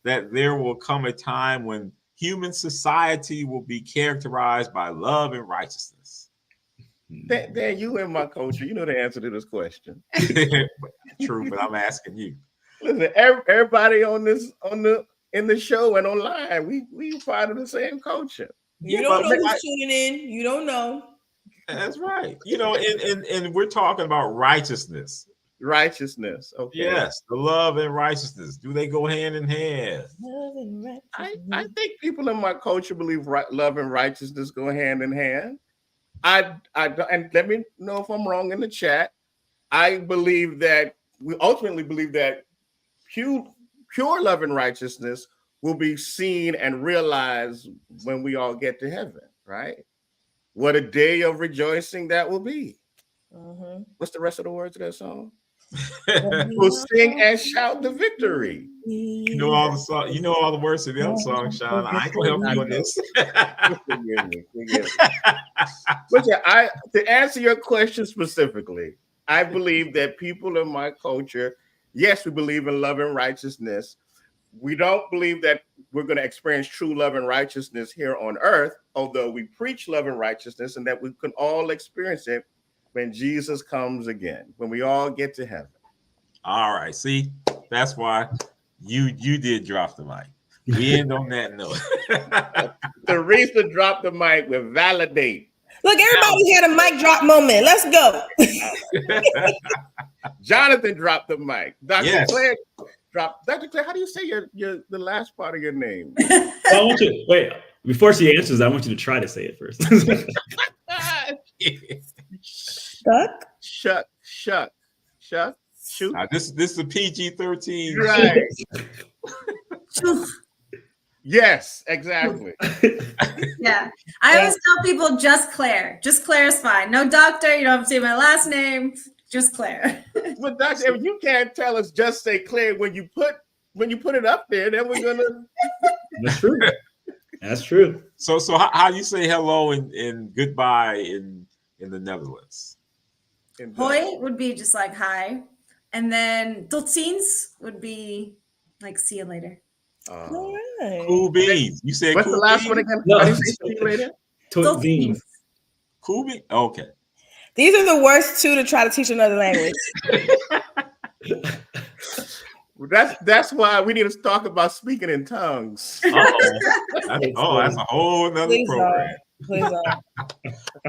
that there will come a time when human society will be characterized by love and righteousness? Dan, you in my culture. You know the answer to this question. True, but I'm asking you. Listen, everybody in the show and online, we part of the same culture. You don't know who's tuning in. You don't know. That's right. You know, and we're talking about righteousness. Righteousness. Okay. Yes, the love and righteousness. Do they go hand in hand? Love and righteousness. I think people in my culture believe love and righteousness go hand in hand. And let me know if I'm wrong in the chat. We ultimately believe that pure love and righteousness will be seen and realized when we all get to heaven, right? What a day of rejoicing that will be. Mm-hmm. What's the rest of the words of that song? We'll sing and shout the victory. You know all the song. You know all the words to the other song, Sean. I ain't gonna help you on this. Forgive me. But yeah, to answer your question specifically, I believe that people in my culture, yes, we believe in love and righteousness. We don't believe that we're going to experience true love and righteousness here on earth, although we preach love and righteousness, and that we can all experience it when Jesus comes again, when we all get to heaven. All right. See, that's why you did drop the mic. We end on that note. Teresa dropped the mic with validate. Look, everybody had a mic drop moment. Let's go. Jonathan dropped the mic. Dr. Claire dropped. Dr. Claire, how do you say the last part of your name? I want you wait before she answers. I want you to try to say it first. Shuck. Shoot. This is a PG-13. Right. Yes, exactly. Yeah. I always tell people just Claire. Just Claire is fine. No doctor. You don't have to say my last name. Just Claire. But doctor, if you can't tell us just say Claire when you put it up there, then we're gonna. That's true. That's true. So how you say hello and goodbye in the Netherlands? Hoi would be just like hi. And then tot ziens would be like see you later. All right. Cool beans. You said what's cool the last beans? one again? No. How do you say see you later? Tot ziens. Cool beans. Okay. These are the worst two to try to teach another language. That's why we need to talk about speaking in tongues. That's a whole nother program. Please don't.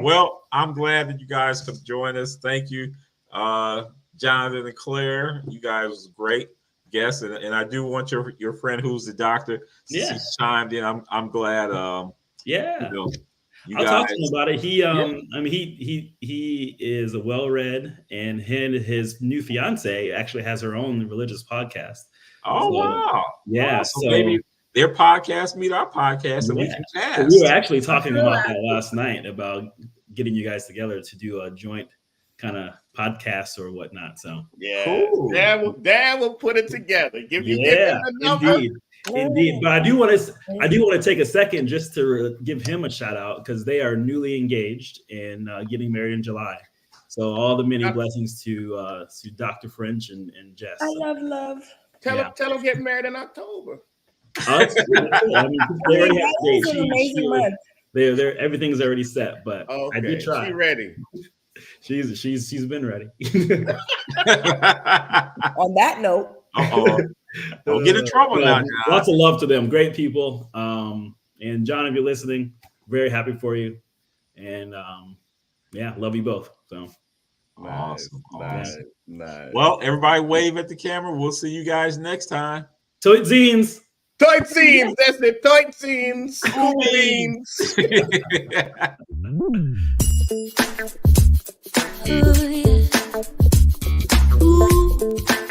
Well, I'm glad that you guys could join us. Thank you, Jonathan and Claire. You guys was great guests, and I do want your friend who's the doctor. Since he chimed in. I'm glad. I'll talk to him about it. He, I mean, he is a well-read, and his new fiance actually has her own religious podcast. Oh, wow. Yeah. So maybe their podcast meet our podcast, and we can chat. So we were actually talking about that last night, about getting you guys together to do a joint kind of podcast or whatnot. So cool. Dan will put it together. Give him the number. Indeed, but I do want to take a second just to give him a shout out, because they are newly engaged and getting married in July. So all the many blessings to Dr. French and Jess. I love. Tell him get married in October. I mean, they already have a date. Everything's already set, but I did try. She's ready. She's been ready. On that note. Don't get in trouble now, John. Lots of love to them. Great people. And John, if you're listening, very happy for you. And love you both. So awesome. Nice. Well, everybody wave at the camera. We'll see you guys next time. Toit zines. That's it. Toit zines. Cool beans. Ooh, yeah. Ooh.